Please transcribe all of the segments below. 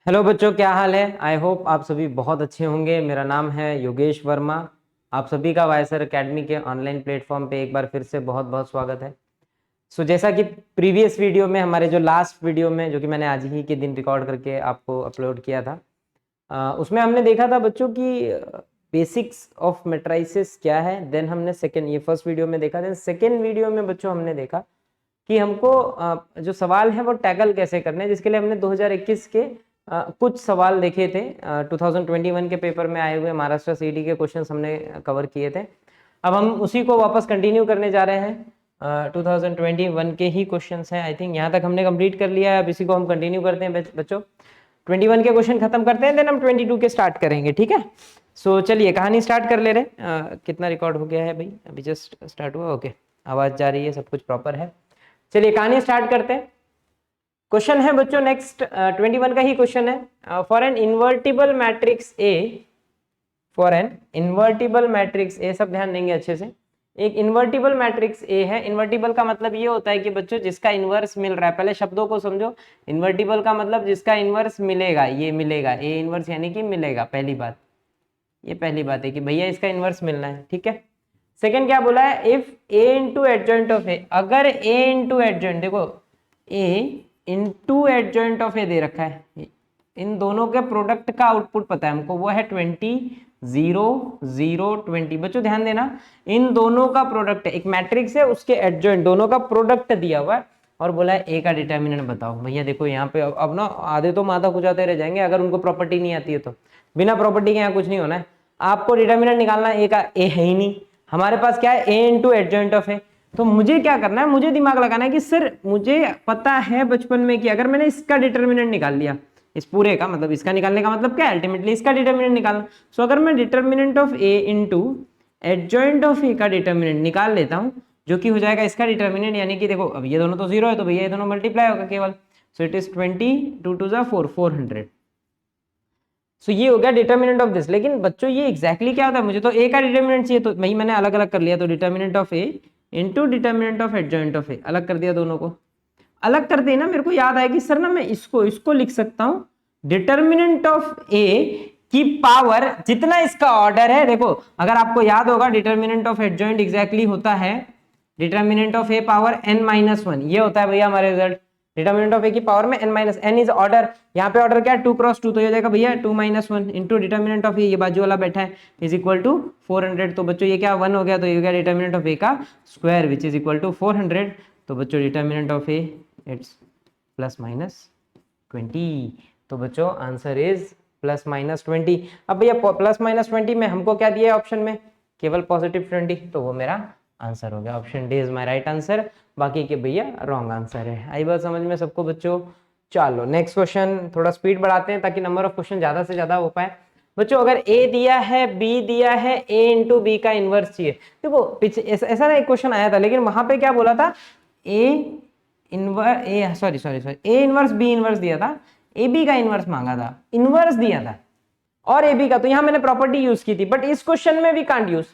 Hello बच्चों, क्या हाल है। आई होप आप सभी बहुत अच्छे होंगे। मेरा नाम है योगेश वर्मा। आप सभी का वायसर एकेडमी के ऑनलाइन प्लेटफॉर्म पे एक बार फिर से बहुत बहुत स्वागत है। जैसा कि प्रीवियस वीडियो में, हमारे जो लास्ट वीडियो में, जो कि मैंने आज ही के दिन रिकॉर्ड करके आपको अपलोड किया था, उसमें हमने देखा था बच्चों की बेसिक्स ऑफ मेट्राइसिस क्या है। देन हमने ये फर्स्ट वीडियो में देखा। देन सेकेंड वीडियो में बच्चों हमने देखा कि हमको जो सवाल है वो टैकल कैसे करने हैं, जिसके लिए हमने 2021 के कुछ सवाल देखे थे। 2021 के पेपर में आए हुए महाराष्ट्र सीईटी के क्वेश्चंस हमने कवर किए थे। अब हम उसी को वापस कंटिन्यू करने जा रहे हैं। 2021 के ही क्वेश्चंस हैं। आई थिंक यहाँ तक हमने कंप्लीट कर लिया है। अब इसी को हम कंटिन्यू करते हैं बच्चों। 21 के क्वेश्चन खत्म करते हैं, देन हम 22 के स्टार्ट करेंगे, ठीक है। चलिए कहानी स्टार्ट कर ले रहे हैं। कितना रिकॉर्ड हो गया है भाई? अभी जस्ट स्टार्ट हुआ। ओके, आवाज जा रही है, सब कुछ प्रॉपर है। चलिए कहानी स्टार्ट करते हैं। क्वेश्चन है बच्चों नेक्स्ट 21 का ही क्वेश्चन है। For an invertible matrix A, for an invertible matrix A, सब ध्यान देंगे अच्छे से। एक इन्वर्टिबल मैट्रिक्स ए है। इन्वर्टिबल का मतलब ये होता है कि बच्चों जिसका इन्वर्स मिल रहा है, पहले शब्दों को समझो। इन्वर्टिबल का मतलब जिसका इन्वर्स मिलेगा, ये मिलेगा, ए इन्वर्स यानी कि मिलेगा। पहली बात, ये पहली बात है कि भैया इसका इन्वर्स मिलना है, ठीक है। सेकंड क्या बोला है? If A into adjoint of A, अगर ए इंटू एडजॉइंट, देखो A into adjoint of A दे रखा है, इन दोनों के प्रोडक्ट का आउटपुट पता है हमको, वो है 20 0 0 20। बच्चों ध्यान देना, इन दोनों का प्रोडक्ट है, एक मैट्रिक्स है, उसके एडजॉइंट दोनों का प्रोडक्ट दिया हुआ है और बोला है ए का डिटर्मिनेंट बताओ। भैया देखो यहाँ पे अब ना आधे तो माथा खुजाते रह जाएंगे अगर उनको प्रॉपर्टी नहीं आती है तो। बिना प्रॉपर्टी के यहाँ कुछ नहीं होना है। आपको डिटर्मिनेंट निकालना है, ए का, ए है ही नहीं हमारे पास। क्या है? ए इंटू एडजॉइंट ऑफ ए। तो मुझे क्या करना है? मुझे दिमाग लगाना है कि सर मुझे पता है बचपन में कि अगर मैंने इसका डिटर्मिनेंट निकाल लिया, इस पूरे का मतलब, इसका निकालने का मतलब क्या है? अल्टीमेटली इसका डिटर्मिनेंट निकालना। अगर मैं determinant of A into adjoint of A का डिटर्मिनेंट निकाल लेता हूं, जो कि हो जाएगा इसका डिटर्मिनेंट, यानी कि देखो अब ये दोनों तो जीरो है तो भैया ये दोनों मल्टीप्लाई होगा केवल। सो इट इज 20 2 2 4 400। ये हो गया डिटर्मिनेंट ऑफ दिस। लेकिन बच्चों ये एग्जैक्टली क्या होता है? मुझे तो ए का डिटर्मिनेंट चाहिए, तो वही मैंने अलग अलग कर लिया। तो determinant of A into determinant of adjoint of A, अलग कर दिया दोनों को। अलग करते ही ना मेरे को याद आया कि सर ना मैं इसको इसको लिख सकता हूं डिटर्मिनेंट ऑफ ए की पावर जितना इसका ऑर्डर है। देखो अगर आपको याद होगा डिटर्मिनेंट ऑफ एडजॉइंट एग्जैक्टली होता है determinant of A power n-1, ये होता है भैया हमारे रिजल्ट। डिटर्मिनेंट ऑफ ए की पावर में n इज ऑर्डर। यहाँ पे ऑर्डर क्या है? 2 क्रॉस 2, तो ये हो जाएगा भैया 2-1 इंटू डिटर्मिनेंट ऑफ ए, ये बाजू वाला बैठा है, इज इक्वल टू 400। तो बच्चों ये क्या 1 हो गया, तो ये हो गया डिटर्मिनेंट ऑफ ए का square which is equal to 400। तो बच्चों डिटर्मिनेंट ऑफ ए इट्स +-20। तो बच्चों आंसर इज +-20। अब भैया +-20 में हमको क्या दिया है ऑप्शन में? केवल +20, तो वो मेरा आंसर हो गया। Option D is my right answer. बाकी के भैया रॉन्ग आंसर है। आई बात समझ में सबको बच्चों? चलो नेक्स्ट क्वेश्चन, थोड़ा स्पीड बढ़ाते हैं ताकि नंबर ऑफ क्वेश्चन ज्यादा से ज्यादा हो पाए। बच्चों अगर ए दिया है, बी दिया है, ए इंटू बी का इनवर्स चाहिए। देखो पीछे ऐसा ना एक क्वेश्चन आया था, लेकिन वहां पे क्या बोला था? A inverse, A sorry sorry sorry, A inverse B inverse दिया था, ए बी का इनवर्स मांगा था, इनवर्स दिया था और ए बी का। तो यहां मैंने प्रॉपर्टी यूज की थी, बट इस क्वेश्चन में वी कांट यूज।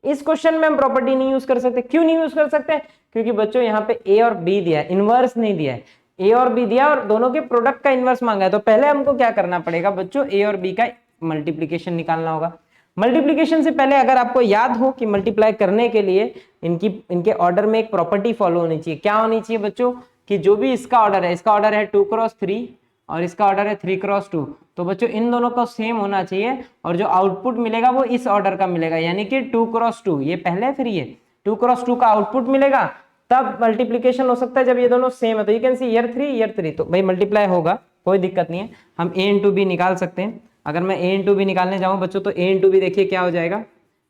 इस क्वेश्चन में हम प्रॉपर्टी नहीं यूज कर सकते। क्यों नहीं यूज कर सकते? क्योंकि बच्चों यहाँ पे ए और बी दिया है, इनवर्स नहीं दिया है। ए और बी दिया और दोनों के प्रोडक्ट का इनवर्स मांगा है। तो पहले हमको क्या करना पड़ेगा बच्चों? ए और बी का मल्टीप्लीकेशन निकालना होगा। मल्टीप्लीकेशन से पहले अगर आपको याद हो कि मल्टीप्लाई करने के लिए इनके ऑर्डर में एक प्रॉपर्टी फॉलो होनी चाहिए। क्या होनी चाहिए बच्चों? कि जो भी इसका ऑर्डर है, इसका ऑर्डर है 2 क्रॉस 3 और इसका ऑर्डर है 3 क्रॉस 2, तो बच्चों इन दोनों का सेम होना चाहिए और जो आउटपुट मिलेगा वो इस ऑर्डर का मिलेगा, यानी कि 2 क्रॉस 2, ये पहले फिर ये 2 क्रॉस 2 का आउटपुट मिलेगा, तब मल्टीप्लीकेशन हो सकता है जब ये दोनों सेम है। तो यू कैन सी ईयर 3 तो भाई मल्टीप्लाई होगा, कोई दिक्कत नहीं है। हम ए इंटू बी निकाल सकते हैं। अगर मैं ए इंटू बी निकालने जाऊं बच्चों, तो ए इंटू बी देखिए क्या हो जाएगा।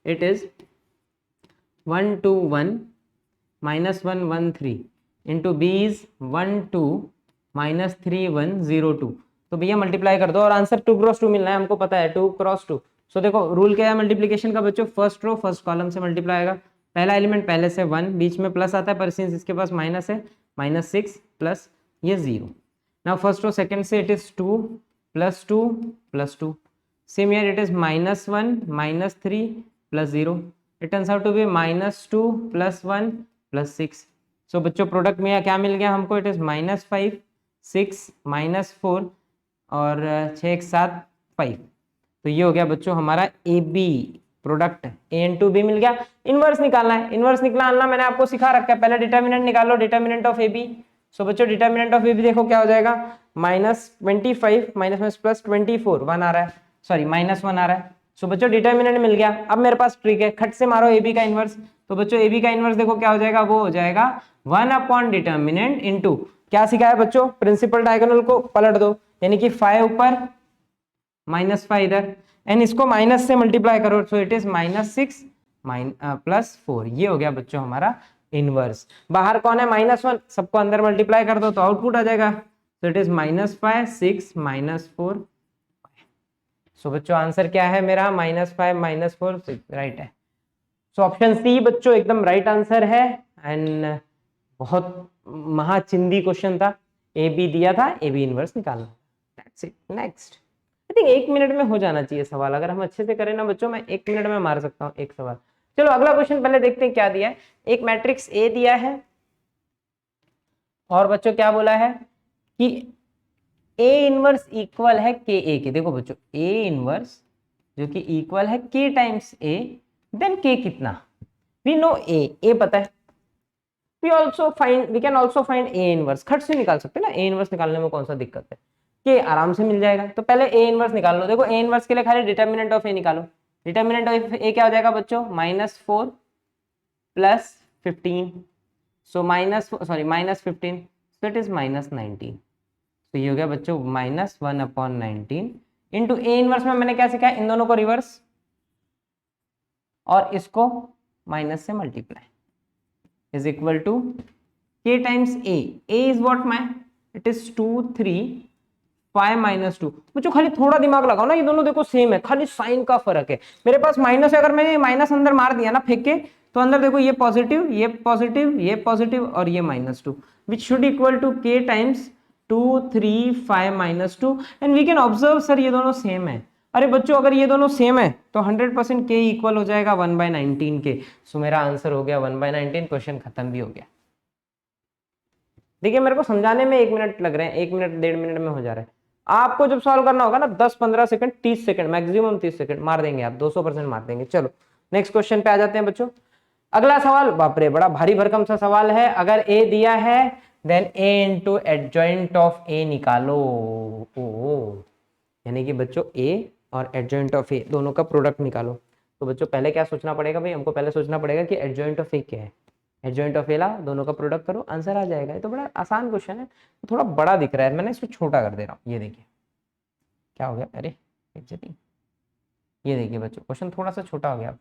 It is 1 2 1 -1 1 3 into B is 1 2 -3 1 0 2। तो भैया मल्टीप्लाई कर दो और आंसर 2 क्रॉस 2 मिलना है, हमको पता है 2 क्रॉस 2। सो देखो रूल क्या है मल्टीप्लिकेशन का बच्चों? फर्स्ट रो फर्स्ट कॉलम से मल्टीप्लाई आएगा। पहला एलिमेंट पहले से 1, बीच में प्लस आता है, पर सिंस इसके पास माइनस है, -6 प्लस ये 0। नाउ फर्स्ट रो सेकंड से it is 2 + 2 + 2। Same here it is -1 -3 + 0। It turns out to be -2 + 1 + 6। So बच्चों प्रोडक्ट में क्या मिल गया हमको? इट इज -5 6 -4 और 6 एक 7 5। तो ये हो गया बच्चों हमारा A B product, A into B मिल गया। इनवर्स निकालना है, इनवर्स निकालना मैंने आपको सिखा रखा है, पहले डिटर्मिनेंट निकालो, डिटर्मिनेंट ऑफ ए बी। सो बच्चों डिटर्मिनेंट ऑफ ए बी देखो क्या हो जाएगा, -25 माइनस प्लस 24 1 आ रहा है, सॉरी -1 आ रहा है। सो बच्चों डिटर्मिनेंट मिल गया। अब मेरे पास ट्रिक है, खट से मारो ए बी का इनवर्स। तो बच्चों ए बी का इनवर्स देखो क्या हो जाएगा, वो हो जाएगा 1 अपॉन डिटर्मिनेंट इंटू, क्या सिखाया बच्चों, प्रिंसिपल डायगोनल को पलट दो, यानी कि 5 ऊपर -5 इधर, एंड इसको माइनस से मल्टीप्लाई करो, सो इट इज -6 +4। ये हो गया बच्चों हमारा इनवर्स। बाहर कौन है, -1, सबको अंदर मल्टीप्लाई कर दो तो आउटपुट आ जाएगा, सो इट इज -5 6 -4। सो बच्चों आंसर क्या है मेरा, -5 -4 6, राइट है। सो ऑप्शन सी बच्चों एकदम राइट आंसर है। एंड बहुत महाचिंदी क्वेश्चन था, ए बी दिया था, ए बी इनवर्स निकालना। That's it. Next, I think 1 minute में हो जाना चाहिए सवाल, अगर हम अच्छे से करें ना बच्चों, मैं 1 मिनट में मार सकता हूँ एक सवाल। चलो अगला क्वेश्चन पहले देखते हैं क्या दिया है। एक मैट्रिक्स ए दिया है और बच्चों क्या बोला है कि ए इनवर्स इक्वल है के ए के। देखो बच्चों ए इनवर्स जो कि इक्वल है के टाइम्स ए, देन के कितना, वी नो ए पता है, we can also find A inverse. खट से निकाल सकते हैं ना, ए इनवर्स निकालने में कौन सा दिक्कत है, कि आराम से मिल जाएगा। तो पहले ए इनवर्स निकाल लो। देखो ए इनवर्स के लिए खाली डिटर्मिनेंट ऑफ ए निकालो। डिटर्मिनेंट ऑफ ए क्या हो जाएगा बच्चों, -4 + 15, सो -15, सो इट इज -19। तो ये हो गया बच्चों -1/19 इंटू ए इनवर्स में मैंने क्या सीखा है, इन दोनों को रिवर्स और इसको माइनस से multiply is equal to k times a। a is what my, it is 2 3 5 -2। बच्चों खाली थोड़ा दिमाग लगाओ ना, ये दोनों देखो सेम है, खाली साइन का फर्क है। मेरे पास माइनस है, अगर मैंने ये माइनस अंदर मार दिया ना फेंक के, तो अंदर देखो ये पॉजिटिव ये पॉजिटिव ये पॉजिटिव और ये -2, which should equal to k times 2 3 5 -2। And we can observe sir ये दोनों सेम है। अरे बच्चों अगर ये दोनों सेम है तो 100% k इक्वल हो जाएगा 1/19 के। सो मेरा आंसर हो गया 1/19। क्वेश्चन खत्म भी हो गया। देखिए मेरे को समझाने में 1 मिनट लग रहे हैं, 1 मिनट 1.5 मिनट में हो जा रहा है। आपको जब सॉल्व करना होगा ना 10-15 सेकंड 30 सेकंड मैक्सिमम 30 सेकंड मार देंगे आप, 200% मार देंगे। चलो नेक्स्ट क्वेश्चन पे आ जाते हैं बच्चों। अगला सवाल, बाप रे बड़ा भारी भरकम सा सवाल है। अगर ए दिया है then A into adjoint of A निकालो। ओ यानी कि बच्चों ए और एडजॉइंट ऑफ ए दोनों का प्रोडक्ट निकालो। तो बच्चों पहले क्या सोचना पड़ेगा भाई, हमको पहले सोचना पड़ेगा कि एडजॉइंट ऑफ ए क्या है। एडजॉइंट ऑफ ए ला, दोनों का प्रोडक्ट करो, आंसर आ जाएगा। ये तो बड़ा आसान क्वेश्चन है, थोड़ा बड़ा दिख रहा है, मैंने इसको छोटा कर दे रहा हूँ। ये देखिए क्या हो गया, अरे ये देखिए बच्चों क्वेश्चन थोड़ा सा छोटा हो गया।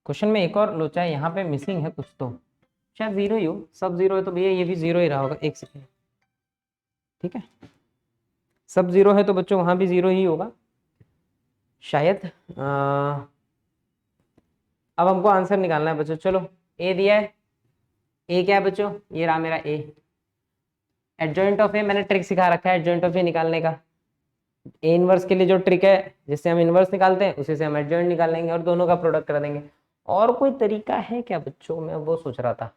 क्वेश्चन में एक और लोचा है, यहाँ पे मिसिंग है कुछ, तो शायद 0 ही हो, सब 0 है तो भैया ये भी 0 ही रहा होगा। एक सेकेंड, ठीक है, सब 0 है तो बच्चों वहां भी 0 ही होगा शायद। अब हमको आंसर निकालना है बच्चों। चलो ए दिया है, ए क्या है बच्चों, ये रहा मेरा ए। एडजॉइंट ऑफ ए मैंने ट्रिक सिखा रखा है एडजॉइंट ऑफ ए निकालने का। ए इनवर्स के लिए जो ट्रिक है जिससे हम इनवर्स निकालते हैं उसी से हम एडजॉइंट निकाल लेंगे और दोनों का प्रोडक्ट कर देंगे। और कोई तरीका है क्या बच्चों, मैं वो सोच रहा था।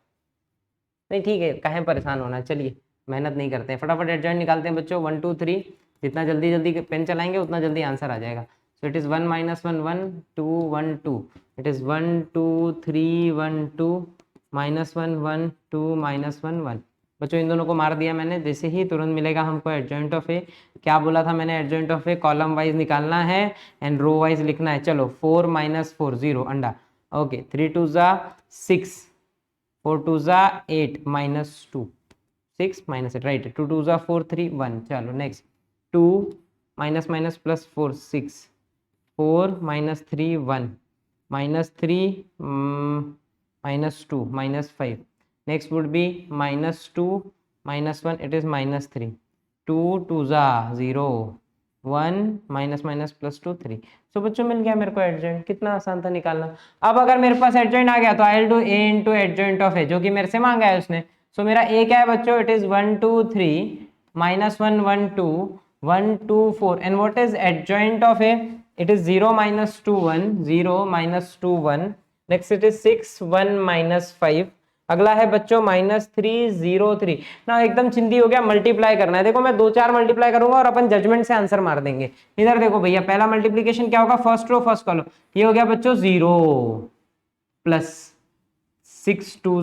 नहीं ठीक है, काहे परेशान होना, चलिए मेहनत नहीं करते हैं, फटाफट एडजॉइंट निकालते हैं बच्चों। 1 2 3, जितना जल्दी जल्दी पेन चलाएंगे उतना जल्दी आंसर आ जाएगा। So it is 1 -1 1 2 1 2, it is 1 2 3 1 2 -1 1 2 -1 1। बच्चों इन दोनों को मार दिया मैंने, जैसे ही तुरंत मिलेगा हमको एडजॉइंट ऑफ ए। क्या बोला था मैंने, adjoint of A column wise निकालना है एंड रो वाइज लिखना है। चलो 4 -4 0 अंडा, ओके 3 2 6 4 2 8 -2 6 -8, राइट। 2 2 4 3 1। चलो next 2 - +4 6 4 -3 1 -3 -2 -5। Next would be -2 -1, it is -3 2 2 0 1 -+2 3। सो बच्चों मिल गया मेरे को एडजॉइंट, कितना आसान था निकालना। अब अगर मेरे पास एडजॉइंट आ गया तो I will do A into adjoint of A, जो कि मेरे से मांगा है उसने। सो मेरा ए क्या है बच्चों, it is 1 2 3 -1 1 2 1 2 4 and what is adjoint of A, it is 0 -2 1 0 -2 1। next it is 6 1 -5 अगला है बच्चों -303 ना, एकदम चिंदी हो गया, मल्टीप्लाई करना है। देखो मैं 2 4 मल्टीप्लाई करूंगा और अपन जजमेंट से आंसर मार देंगे। इधर देखो भैया, पहला मल्टीप्लीकेशन क्या होगा, फर्स्ट रो फर्स्ट कॉलम, ये हो गया बच्चों 0 प्लस 6 2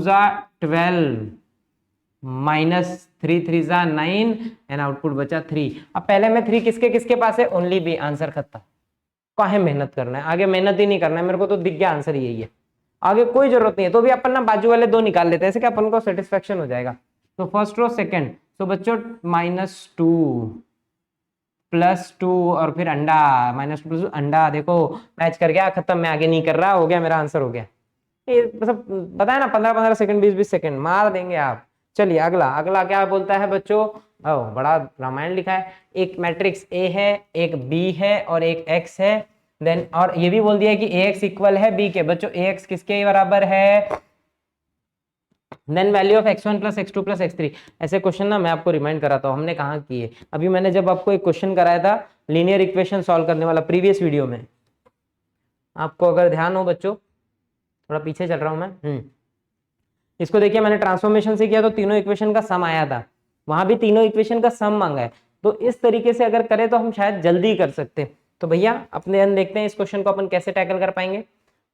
12 -3 3 9 एंड आउटपुट बचा 3। अब पहले में 3 किसके किसके पास है, ओनली बी, आंसर खत्म। काहे मेहनत करना है, आगे मेहनत ही नहीं करना है, मेरे को तो दिख गया आंसर यही है, आगे कोई जरूरत नहीं है। तो भी अपन ना बाजू वाले 2 निकाल लेते हैं, ऐसे कि अपन को सेटिस्फेक्शन हो जाएगा। तो फर्स्ट रो सेकंड, तो बच्चों -2 +2 और फिर अंडा, -2 अंडा, देखो मैच कर गया, खत्म, मैं आगे नहीं कर रहा, हो गया मेरा आंसर, हो गया। ये मतलब बताया ना, 15 15 सेकंड 20 20 सेकंड मार देंगे आप। चलिए अगला, अगला क्या बोलता है बच्चों, ओ बड़ा रामायण लिखा है। एक मैट्रिक्स ए है, एक बी है और एक एक्स है, देन और ये भी बोल दिया है कि ए एक्स इक्वल है बी के। बच्चों ए एक्स किसके बराबर है, then value of x1 plus x2 plus x3। ऐसे क्वेश्चन ना मैं आपको रिमाइंड कराता हूँ, हमने कहाँ किए। अभी मैंने जब आपको एक क्वेश्चन कराया था लीनियर इक्वेशन सॉल्व करने वाला प्रीवियस वीडियो में, आपको अगर ध्यान हो बच्चों, थोड़ा पीछे चल रहा हूं मैं, इसको देखिए, मैंने ट्रांसफॉर्मेशन से किया तो तीनों इक्वेशन का सम आया था, वहां भी तीनों इक्वेशन का सम मांगा है। तो इस तरीके से अगर करें तो हम शायद जल्दी कर सकते हैं। तो भैया अपने अन देखते हैं इस क्वेश्चन को अपन कैसे टैकल कर पाएंगे।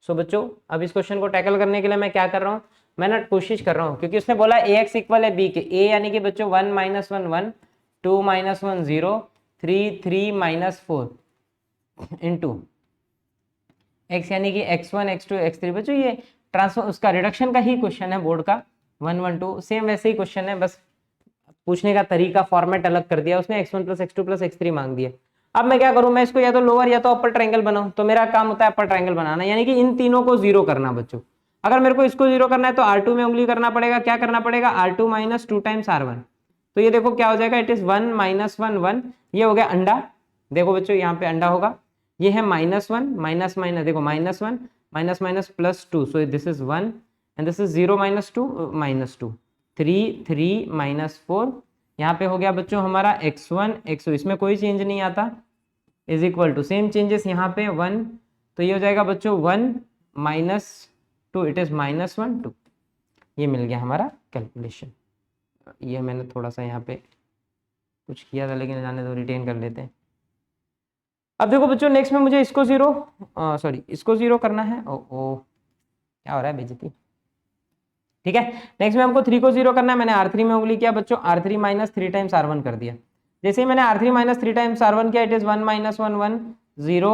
सो बच्चों अब इस क्वेश्चन को टैकल करने के लिए मैं क्या कर रहा हूँ, मैं ना कोशिश कर रहा हूँ, क्योंकि उसने बोला ए एक्स इक्वल है बी के, ए यानी कि बच्चों 1 -1 1 2 -1 0 3 3 -4 इंटू x यानी कि x1 x2 x3। बच्चों ये ट्रांसफर उसका रिडक्शन का ही क्वेश्चन है बोर्ड का, 1 1 2 सेम वैसे ही क्वेश्चन है, बस पूछने का तरीका फॉर्मेट अलग कर दिया उसने, x1 plus x2 plus x3 मांग दिया। अब मैं क्या करूं, मैं इसको या तो लोअर या तो अपर ट्रायंगल बनाऊं। तो मेरा काम होता है अपर ट्रायंगल बनाना, यानी कि इन तीनों को जीरो करना। बच्चों अगर मेरे को इसको जीरो करना है तो R2 में उंगली करना पड़ेगा, क्या करना पड़ेगा, R2 - 2 टाइम्स R1। तो ये देखो क्या हो जाएगा, इट इज 1 -1 1, ये हो गया अंडा। देखो बच्चों यहाँ पे अंडा होगा, ये है -1 माइनस माइनस, देखो -1 minus minus +2, so this is 1 and this is 0 -2 -2 3 3 -4। यहाँ पे हो गया बच्चों हमारा x1 x2, इसमें कोई चेंज नहीं आता, is equal to same changes यहाँ पे 1, तो ये हो जाएगा बच्चों 1 -2, इट इज -1 2। ये मिल गया हमारा कैलकुलेशन। ये मैंने थोड़ा सा यहाँ पे कुछ किया था, लेकिन जाने दो, रिटेन कर लेते हैं। अब देखो बच्चों नेक्स्ट में मुझे इसको जीरो, सॉरी इसको जीरो करना है। ओ ओ क्या हो रहा है, बेइज्जती। ठीक है, नेक्स्ट में हमको 3 को जीरो करना है। मैंने R3 में उंगली किया बच्चों, R3 - 3 टाइम्स R1 कर दिया। जैसे ही मैंने R3 - 3 टाइम्स R1 किया, it is 1 -1 1 0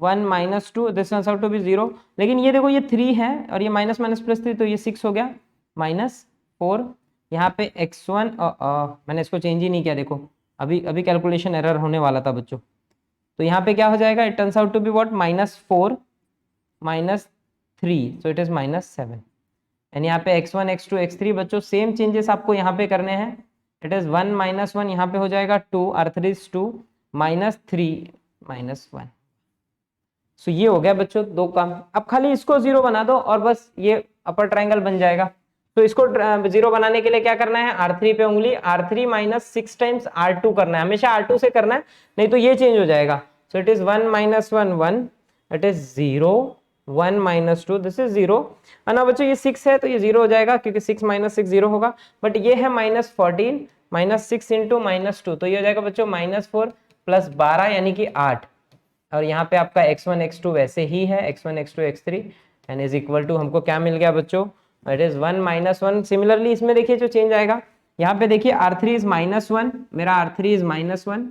1 -2, this turns out to be 0। लेकिन ये देखो ये 3 है और ये माइनस माइनस प्लस 3, तो ये 6 हो गया -4। यहाँ पे x1 मैंने इसको चेंज ही नहीं किया, देखो अभी अभी कैलकुलेशन एरर होने वाला था बच्चों। तो यहाँ पे क्या हो जाएगा, it turns out to be what, -4 -3, so it is -7। And यहाँ पे x1 x2 x3 बच्चों सेम चेंजेस आपको यहाँ पे करने हैं। इट इज 1 -1, यहाँ पे हो जाएगा 2, R3 इज 2 -3 -1। सो ये हो गया बच्चों 2 काम। अब खाली इसको 0 बना दो और बस ये अपर ट्रायंगल बन जाएगा। तो इसको 0 बनाने के लिए क्या करना है, R3 पे उंगली, R3 - 6 टाइम्स R2 करना है, हमेशा R2 से करना है, नहीं तो ये चेंज हो जाएगा। सो it is 1 -1 1, it is 0 1 -2, this is 0। है ना बच्चों, ये 6 है तो ये 0 हो जाएगा, क्योंकि 6 - 6 0 होगा। बट ये है -14 -6 इंटू -2, तो ये हो जाएगा बच्चों -4 + 12 यानी कि 8। और यहाँ पे आपका x1 x2 वैसे ही है, x1 x2 x3 and is equal to, हमको क्या मिल गया बच्चों, इट इज 1 -1। सिमिलरली इसमें देखिए जो चेंज आएगा, यहाँ पे देखिए R3 इज -1, मेरा R3 इज -1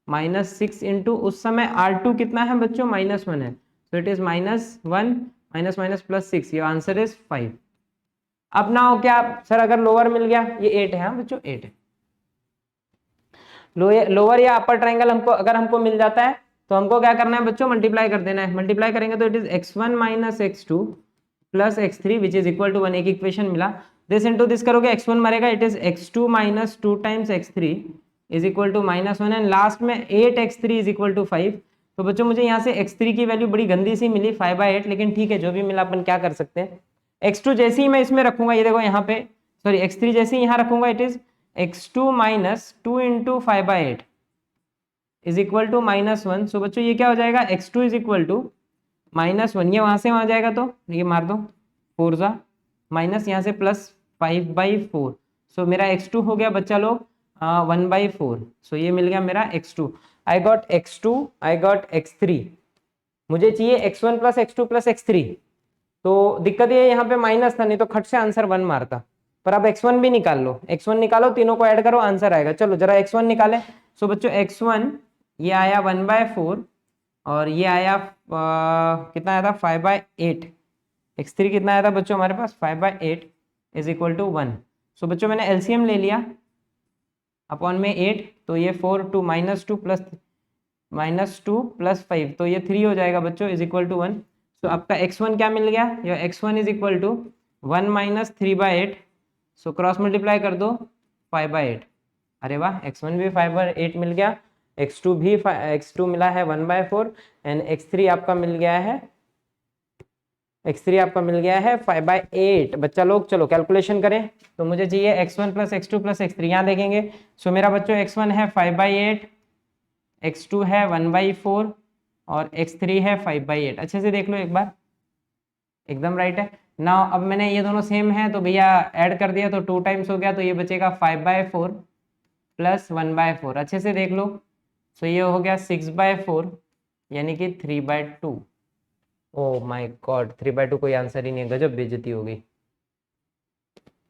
-6 इंटू उस समय R2 कितना है बच्चों, -1 है, so it is -1 -+6, ये आंसर इज 5। अब ना हो क्या सर, अगर लोअर मिल गया, ये 8 है, हाँ बच्चों 8 है। लोअर या अपर ट्रायंगल हमको अगर हमको मिल जाता है तो हमको क्या करना है बच्चों, मल्टीप्लाई कर देना है। मल्टीप्लाई करेंगे तो it is x1 - x2 plus x3 which is equal to 1, एक इक्वेशन मिला। दिस इंटू दिस करोगे, x1 मरेगा, it is x2 - 2 times x3 is equal to -1 and last में 8x3 इज इक्वल टू 5। तो बच्चों मुझे यहाँ से x3 की वैल्यू बड़ी गंदी सी मिली 5/8, लेकिन ठीक है जो भी मिला अपन क्या कर सकते हैं। x2 जैसे ही मैं इसमें रखूंगा, ये देखो यहाँ पे, सॉरी x3 जैसे ही यहाँ रखूंगा, it is x2 - 2 into 5/8 is equal to -1। So बच्चों ये क्या हो जाएगा, x2 इज इक्वल टू -1, ये वहां से वहां जाएगा तो ये मार दो, 4 ज़ा माइनस यहाँ से प्लस 5/4। सो मेरा x2 हो गया बच्चा लोग 1/4। सो ये मिल गया मेरा x2। I got x2, I got x3। मुझे चाहिए x1 plus x2 plus x3। तो दिक्कत ये यहाँ पे माइनस था, नहीं तो खट से आंसर 1 मारता। पर अब x1 भी निकाल लो, x1 निकालो, तीनों को ऐड करो, आंसर आएगा। चलो जरा x1 निकाले। सो बच्चों x1 ये आया 1/4 और ये आया कितना आया था 5/8। x3 कितना आया था बच्चों हमारे पास 5/8 इज इक्वल टू 1। सो बच्चों मैंने एलसीएम ले लिया अपॉन में 8, तो ये 4 2 -2 + 5, तो ये 3 हो जाएगा बच्चों इज इक्वल टू 1। सो आपका x1 क्या मिल गया, या x1 is equal to 1 - 3/8। So cross multiply कर दो 5/8। अरे वाह, x1 भी 5/8 मिल गया, x2 मिला है 1/4 एंड x3 आपका मिल गया है, x3 आपका मिल गया है 5/8। बच्चा लोग चलो कैलकुलेशन करें। तो मुझे चाहिए x1 plus x2 plus x3, यहाँ देखेंगे। सो मेरा बच्चों x1 है 5/8, x2 है 1/4 और x3 है 5/8। अच्छे से देख लो एक बार, एकदम राइट है ना। अब मैंने ये दोनों सेम है तो भैया ऐड कर दिया, तो 2 टाइम्स हो गया, तो ये बचेगा 5/4 प्लस 1/4। अच्छे से देख लो। सो ये हो गया 6/4 यानी कि 3/2। ओह माय गॉड, 3/2 कोई आंसर ही नहीं है, गजब बेइज्जती हो गई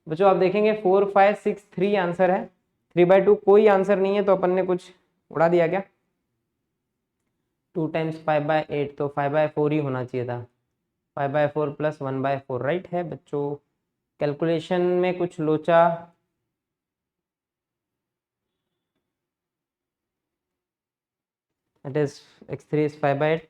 बच्चों। आप देखेंगे 4 5 6 3 आंसर है, 3/2 कोई आंसर नहीं है, तो अपन ने कुछ उड़ा दिया क्या। 2 टाइम्स 5/8 तो 5/4 ही होना चाहिए था, 5/4 प्लस 1/4 राइट है बच्चों। कैलकुलेशन में कुछ लोचा। It is x3 is 5/8।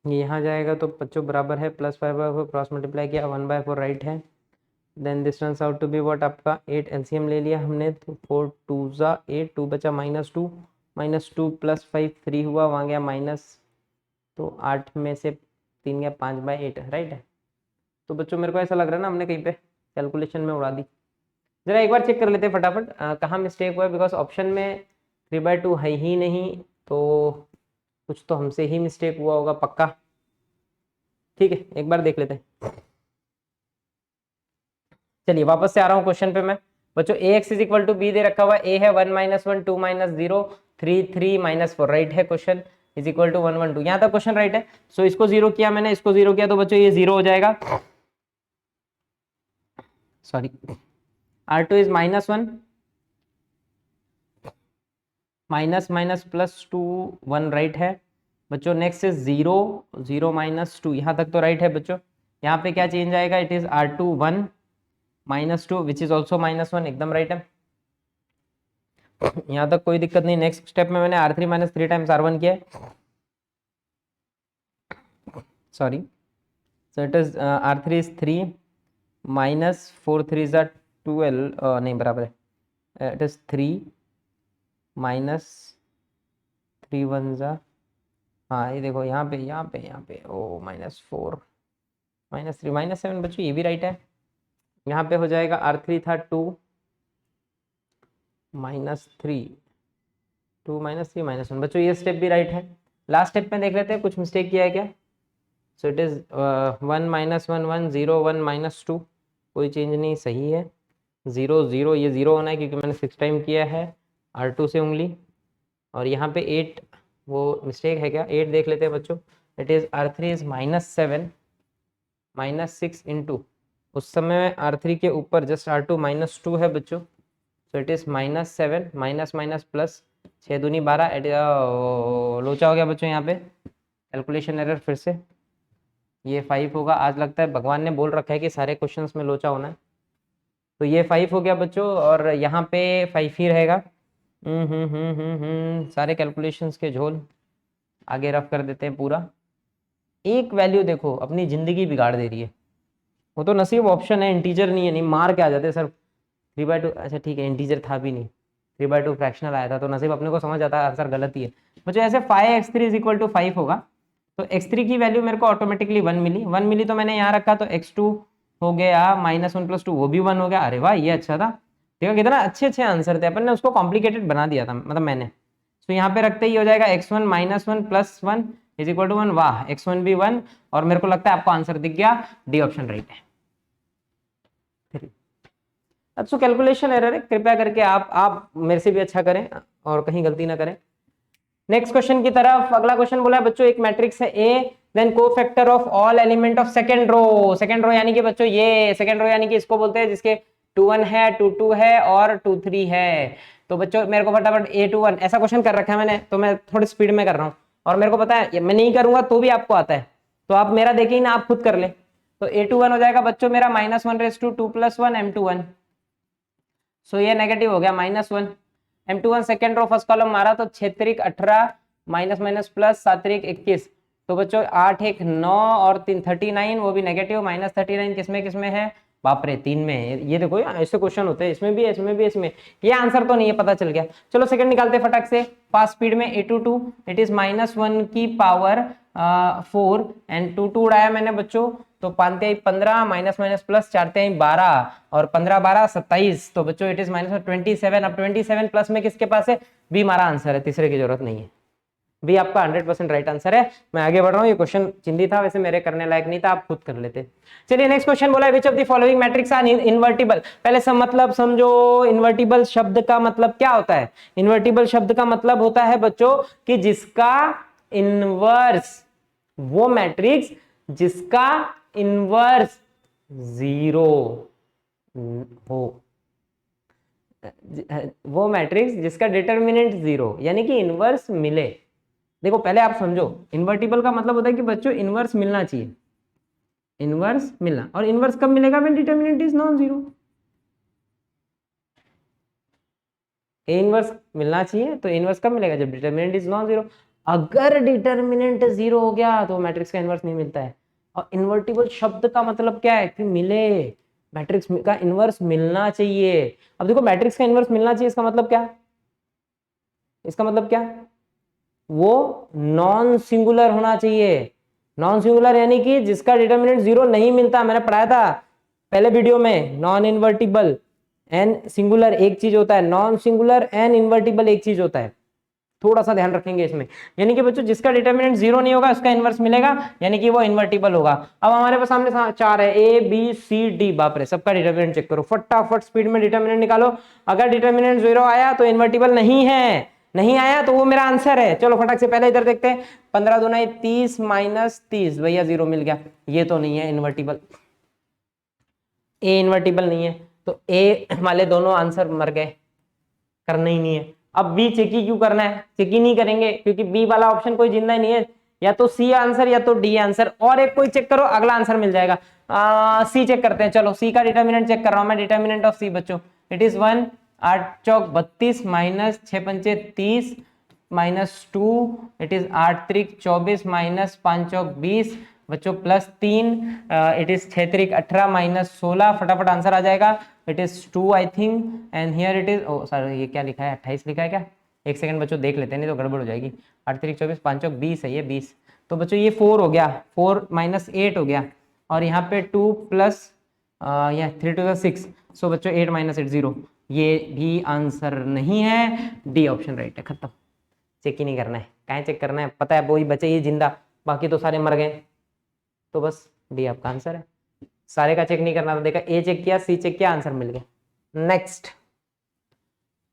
ये यहाँ जाएगा तो बच्चों बराबर है प्लस 5/4, क्रॉस मल्टीप्लाई किया 1/4 राइट है। Then this turns out to be what, आपका 8 एलसीएम ले लिया हमने, तो 4 2 8, 2 बचा -2, -2 + 5 3 हुआ, वहाँ गया माइनस, तो 8 में से 3 गया 5/8 राइट है। तो बच्चों मेरे को ऐसा लग रहा है ना हमने कहीं पे कैलकुलेशन में उड़ा दी। जरा एक बार चेक कर लेते हैं फटाफट कहाँ मिस्टेक हुआ है, बिकॉज ऑप्शन में 3/2 है ही नहीं, तो कुछ तो हमसे ही मिस्टेक हुआ होगा पक्का। ठीक है, एक बार देख लेते हैं। चलिए वापस से आ रहा हूँ क्वेश्चन पे मैं। बच्चों ax is equal to B दे रखा हुआ, a है 1 - 1 2 - 0 3 3 -4 राइट है। क्वेश्चन इज इक्वल टू 1 1 2, यहाँ तक क्वेश्चन राइट है। सो इसको जीरो किया मैंने, इसको जीरो किया, तो बच्चों ये जीरो हो जाएगा। सॉरी, r2 इज -1 -+ 2 1 राइट है बच्चों। नेक्स्ट इज 0 0 -2, यहाँ तक तो राइट है बच्चों। यहाँ पे क्या चेंज आएगा, it is r2 1 -2 which is also -1, एकदम राइट है। यहाँ तक कोई दिक्कत नहीं। नेक्स्ट स्टेप में मैंने r3 - 3 टाइम्स r1 किया है, sorry. So it is r3 is 3 -4 3 ज़ा 12, नहीं बराबर है, इट इज 3 -3 1 ज़ा, हाँ ये देखो यहाँ पे ओ -4 -3 -7 बच्चों, ये भी राइट है। यहाँ पे हो जाएगा r3 था 2 -3 2 -3 -1 बच्चों, ये स्टेप भी राइट है। लास्ट स्टेप में देख लेते हैं कुछ मिस्टेक किया है क्या। सो इट इज 1 -1 1 0 1 -2, कोई चेंज नहीं, सही है। 0 0, ये 0 होना है क्योंकि मैंने 6 टाइम किया है r2 से उंगली। और यहाँ पे 8 वो मिस्टेक है क्या, 8 देख लेते हैं बच्चों। It is r3 is -7 -6 into, उस समय r3 के ऊपर जस्ट r2 -2 है बच्चों। सो it is -7 minus minus plus 6 दूनी 12, लोचा हो गया बच्चों यहाँ पे, कैलकुलेशन एरर फिर से। ये 5 होगा, आज लगता है भगवान ने बोल रखा है कि सारे क्वेश्चंस में लोचा होना है। तो ये 5 हो गया बच्चों, और यहाँ पे 5 ही रहेगा। सारे कैलकुलेशंस के झोल आगे रफ कर देते हैं पूरा। एक वैल्यू देखो अपनी जिंदगी बिगाड़ दे रही है, वो तो नसीब ऑप्शन है, इंटीजर नहीं है, नहीं मार के आ जाते सर 3/2। अच्छा ठीक है, इंटीजर था भी नहीं, 3/2 फ्रैक्शनल आया था, तो नसीब अपने को समझ आता है आंसर गलत ही है। मुझे ऐसे 5x3 इज इक्वल टू 5 होगा, तो x3 की वैल्यू मेरे को ऑटोमेटिकली 1 मिली, 1 मिली तो मैंने यहाँ रखा, तो x2 हो गया -1 + 2, वो भी 1 हो गया। अरे वाह, ये अच्छा था। देखो कितना अच्छे अच्छे आंसर थे, अपन ने उसको कॉम्प्लिकेटेड बना दिया था, मतलब मैंने। तो यहाँ पे रखते ही हो जाएगा x1 -1 + 1 = 1। वाह, x1 भी 1, और मेरे को लगता है आपको आंसर दिख गया, डी ऑप्शन राइट है। अच्छा, कैलकुलेशन एरर है, कृपया करके आप मेरे से भी अच्छा करें और कहीं गलती ना करें। नेक्स्ट क्वेश्चन की तरफ। अगला क्वेश्चन बोला है बच्चों, एक मैट्रिक्स है A, then cofactor of all element of second row. Second row यानी कि बच्चों ये सेकंड रो यानी कि इसको बोलते हैं जिसके 2 1 है, 2 2 है और 2 3 है। तो बच्चों मेरे को फटाफट A21 ऐसा क्वेश्चन कर रखा है मैंने, तो मैं थोड़ी स्पीड में कर रहा हूँ, और मेरे को पता है मैं नहीं करूंगा तो भी आपको आता है, तो आप मेरा देखें ही ना, आप खुद कर ले। तो A21 हो जाएगा बच्चों मेरा -1/2 + 1 M21। सो ये नेगेटिव हो गया -1। M21 second row first column मारा तो 6 3 18 माइनस माइनस प्लस 7 3 21। तो बच्चों 8 1 9 और 3 39, वो भी नेगेटिव। -39 किसमें किसमें है? बाप रे, 3 में। ये देखो ऐसे क्वेश्चन होते हैं, इसमें भी इसमें भी इसमें। ये आंसर तो नहीं है, पता चल गया। चलो सेकंड निकालते फटाक से फास्ट स्पीड में। A22 इट इज -1 की पावर 4 एंड 2 2 उड़ाया मैंने बच्चों, तो 5 3 15 माइनस माइनस प्लस 4 3 12 और 15 12 27। तो बच्चों इट इज -27। अब 27 प्लस में किसके पास है? बी हमारा आंसर है, तीसरे की जरूरत नहीं है। बी आपका 100% राइट आंसर है। मैं आगे बढ़ रहा हूँ, ये क्वेश्चन चिंदी था, वैसे मेरे करने लायक नहीं था, आप खुद कर लेते। चलिए नेक्स्ट क्वेश्चन बोला है which of the following matrix are invertible. पहले सब मतलब समझो, इन्वर्टिबल शब्द का मतलब क्या होता है? इन्वर्टिबल शब्द का मतलब होता है बच्चों कि जिसका इनवर्स, वो मैट्रिक्स जिसका इनवर्स 0 हो, वो मैट्रिक्स जिसका डिटरमिनेंट 0 यानी कि इनवर्स मिले। देखो पहले आप समझो, इन्वर्टिबल का मतलब होता है कि बच्चों इनवर्स मिलना चाहिए, इनवर्स मिलना। और इनवर्स कब मिलेगा? When determinant is non zero. A inverse मिलना चाहिए, तो इनवर्स कब मिलेगा? जब डिटरमिनेंट इज नॉन जीरो। अगर डिटरमिनेंट 0 हो गया तो मैट्रिक्स का इनवर्स नहीं मिलता है। और इन्वर्टिबल शब्द का मतलब क्या है? कि मिले, मैट्रिक्स का इनवर्स मिलना चाहिए। अब देखो मैट्रिक्स का इनवर्स मिलना चाहिए, इसका मतलब क्या? इसका मतलब क्या? वो नॉन सिंगुलर होना चाहिए। नॉन सिंगुलर यानी कि जिसका डिटरमिनेंट 0 नहीं मिलता। मैंने पढ़ाया था पहले वीडियो में, नॉन इन्वर्टिबल एंड सिंगुलर एक चीज होता है, नॉन सिंगुलर एंड इन्वर्टिबल एक चीज होता है। थोड़ा सा ध्यान रखेंगे इसमें। यानी कि बच्चों जिसका डिटरमिनेंट 0 नहीं होगा उसका इनवर्स मिलेगा, यानी कि वो इन्वर्टिबल होगा। अब हमारे पास सामने 4 है, ए बी सी डी। बाप रे, सबका डिटरमिनेंट चेक करो फटाफट, स्पीड में डिटरमिनेंट निकालो। अगर डिटरमिनेंट 0 आया तो इन्वर्टिबल नहीं है, नहीं आया तो वो मेरा आंसर है। चलो फटाक से पहले इधर देखते हैं। 15 दूना 30 -30, भैया 0 मिल गया। ये तो नहीं है इन्वर्टिबल, ए इन्वर्टिबल नहीं है, तो ए वाले दोनों आंसर मर गए, करना ही नहीं है। अब बी चेक ही क्यों करना है? चेक ही नहीं करेंगे क्योंकि बी वाला ऑप्शन कोई जिंदा ही नहीं है। या तो सी आंसर या तो डी आंसर, और एक कोई चेक करो, अगला आंसर मिल जाएगा। सी चेक करते हैं। चलो सी का डिटरमिनेंट चेक कर रहा हूं मैं। डिटरमिनेंट ऑफ सी बच्चों इट इज 1 8 चौक 32 माइनस 6 पंचे 30 -2 इट इज 8 त्रिक 24 माइनस 5 चौक 20 बच्चों +3 इट इज 6 त्रिक 18 माइनस 16। फटाफट आंसर आ जाएगा, it is 2 I think and here it is, oh sorry ये क्या लिखा है? 28 लिखा है क्या? एक सेकंड बच्चों देख लेते हैं, नहीं तो गड़बड़ हो जाएगी। 8 त्रिक 24 5 चौक 20 है ये 20। तो बच्चों ये 4 हो गया, 4 - 8 हो गया, और यहाँ पे 2 प्लस 3 to the 6। सो बच्चों 8 - 8 0। ये भी आंसर नहीं है, डी ऑप्शन राइट है। खत्म, चेक ही नहीं करना है। कहाँ चेक करना है? पता है वही बचे ये जिंदा, बाकी तो सारे मर गए। तो बस डी आपका आंसर है। सारे का चेक नहीं करना था, देखा ए चेक किया, सी चेक किया, आंसर मिल गया। नेक्स्ट